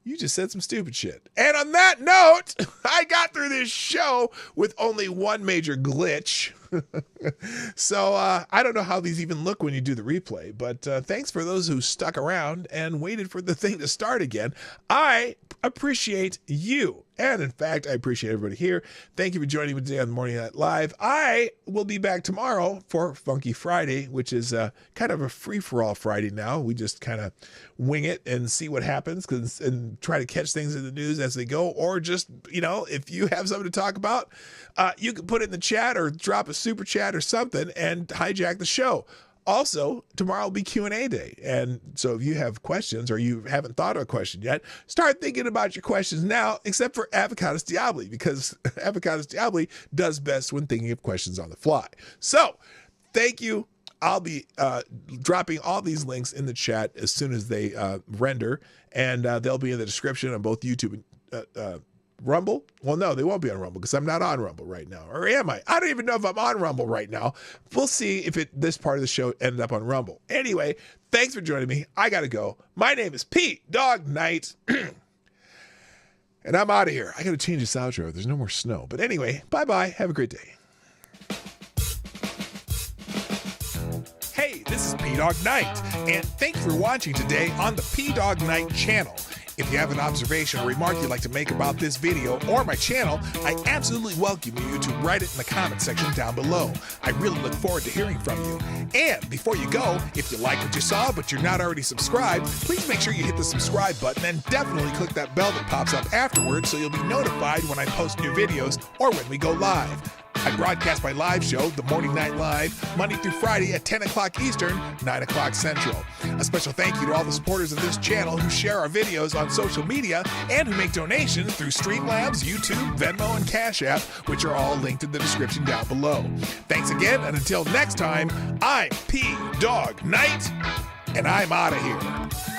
you just said some stupid shit. And on that note, I got through this show with only one major glitch. So I don't know how these even look when you do the replay, but thanks for those who stuck around and waited for the thing to start again. I appreciate you. And in fact, I appreciate everybody here. Thank you for joining me today on the Morning Night Live. I will be back tomorrow for Funky Friday, which is kind of a free-for-all Friday now. We just kind of wing it and see what happens and try to catch things in the news as they go. Or just, if you have something to talk about, you can put it in the chat or drop a super chat or something and hijack the show. Also, tomorrow will be Q&A day. And so if you have questions or you haven't thought of a question yet, start thinking about your questions now, except for Avocados Diabli, because Avocados Diabli does best when thinking of questions on the fly. So thank you. I'll be dropping all these links in the chat as soon as they render, and they'll be in the description on both YouTube and Rumble? Well, no, they won't be on Rumble because I'm not on Rumble right now. Or am I? I don't even know if I'm on Rumble right now. We'll see if this part of the show ended up on Rumble. Anyway, thanks for joining me. I got to go. My name is Pete Dog Knight. And I'm out of here. I got to change this outro. There's no more snow. But anyway, bye-bye. Have a great day. Hey, this is P Dog Knight, and thanks for watching today on the P Dog Knight channel. If you have an observation or remark you'd like to make about this video or my channel, I absolutely welcome you to write it in the comment section down below. I really look forward to hearing from you. And before you go, if you like what you saw but you're not already subscribed, please make sure you hit the subscribe button and definitely click that bell that pops up afterwards so you'll be notified when I post new videos or when we go live. I broadcast my live show, The Morning Night Live, Monday through Friday at 10 o'clock Eastern, 9 o'clock Central. A special thank you to all the supporters of this channel who share our videos on social media and who make donations through Streamlabs, YouTube, Venmo, and Cash App, which are all linked in the description down below. Thanks again, and until next time, I'm P Dog Knight, and I'm out of here.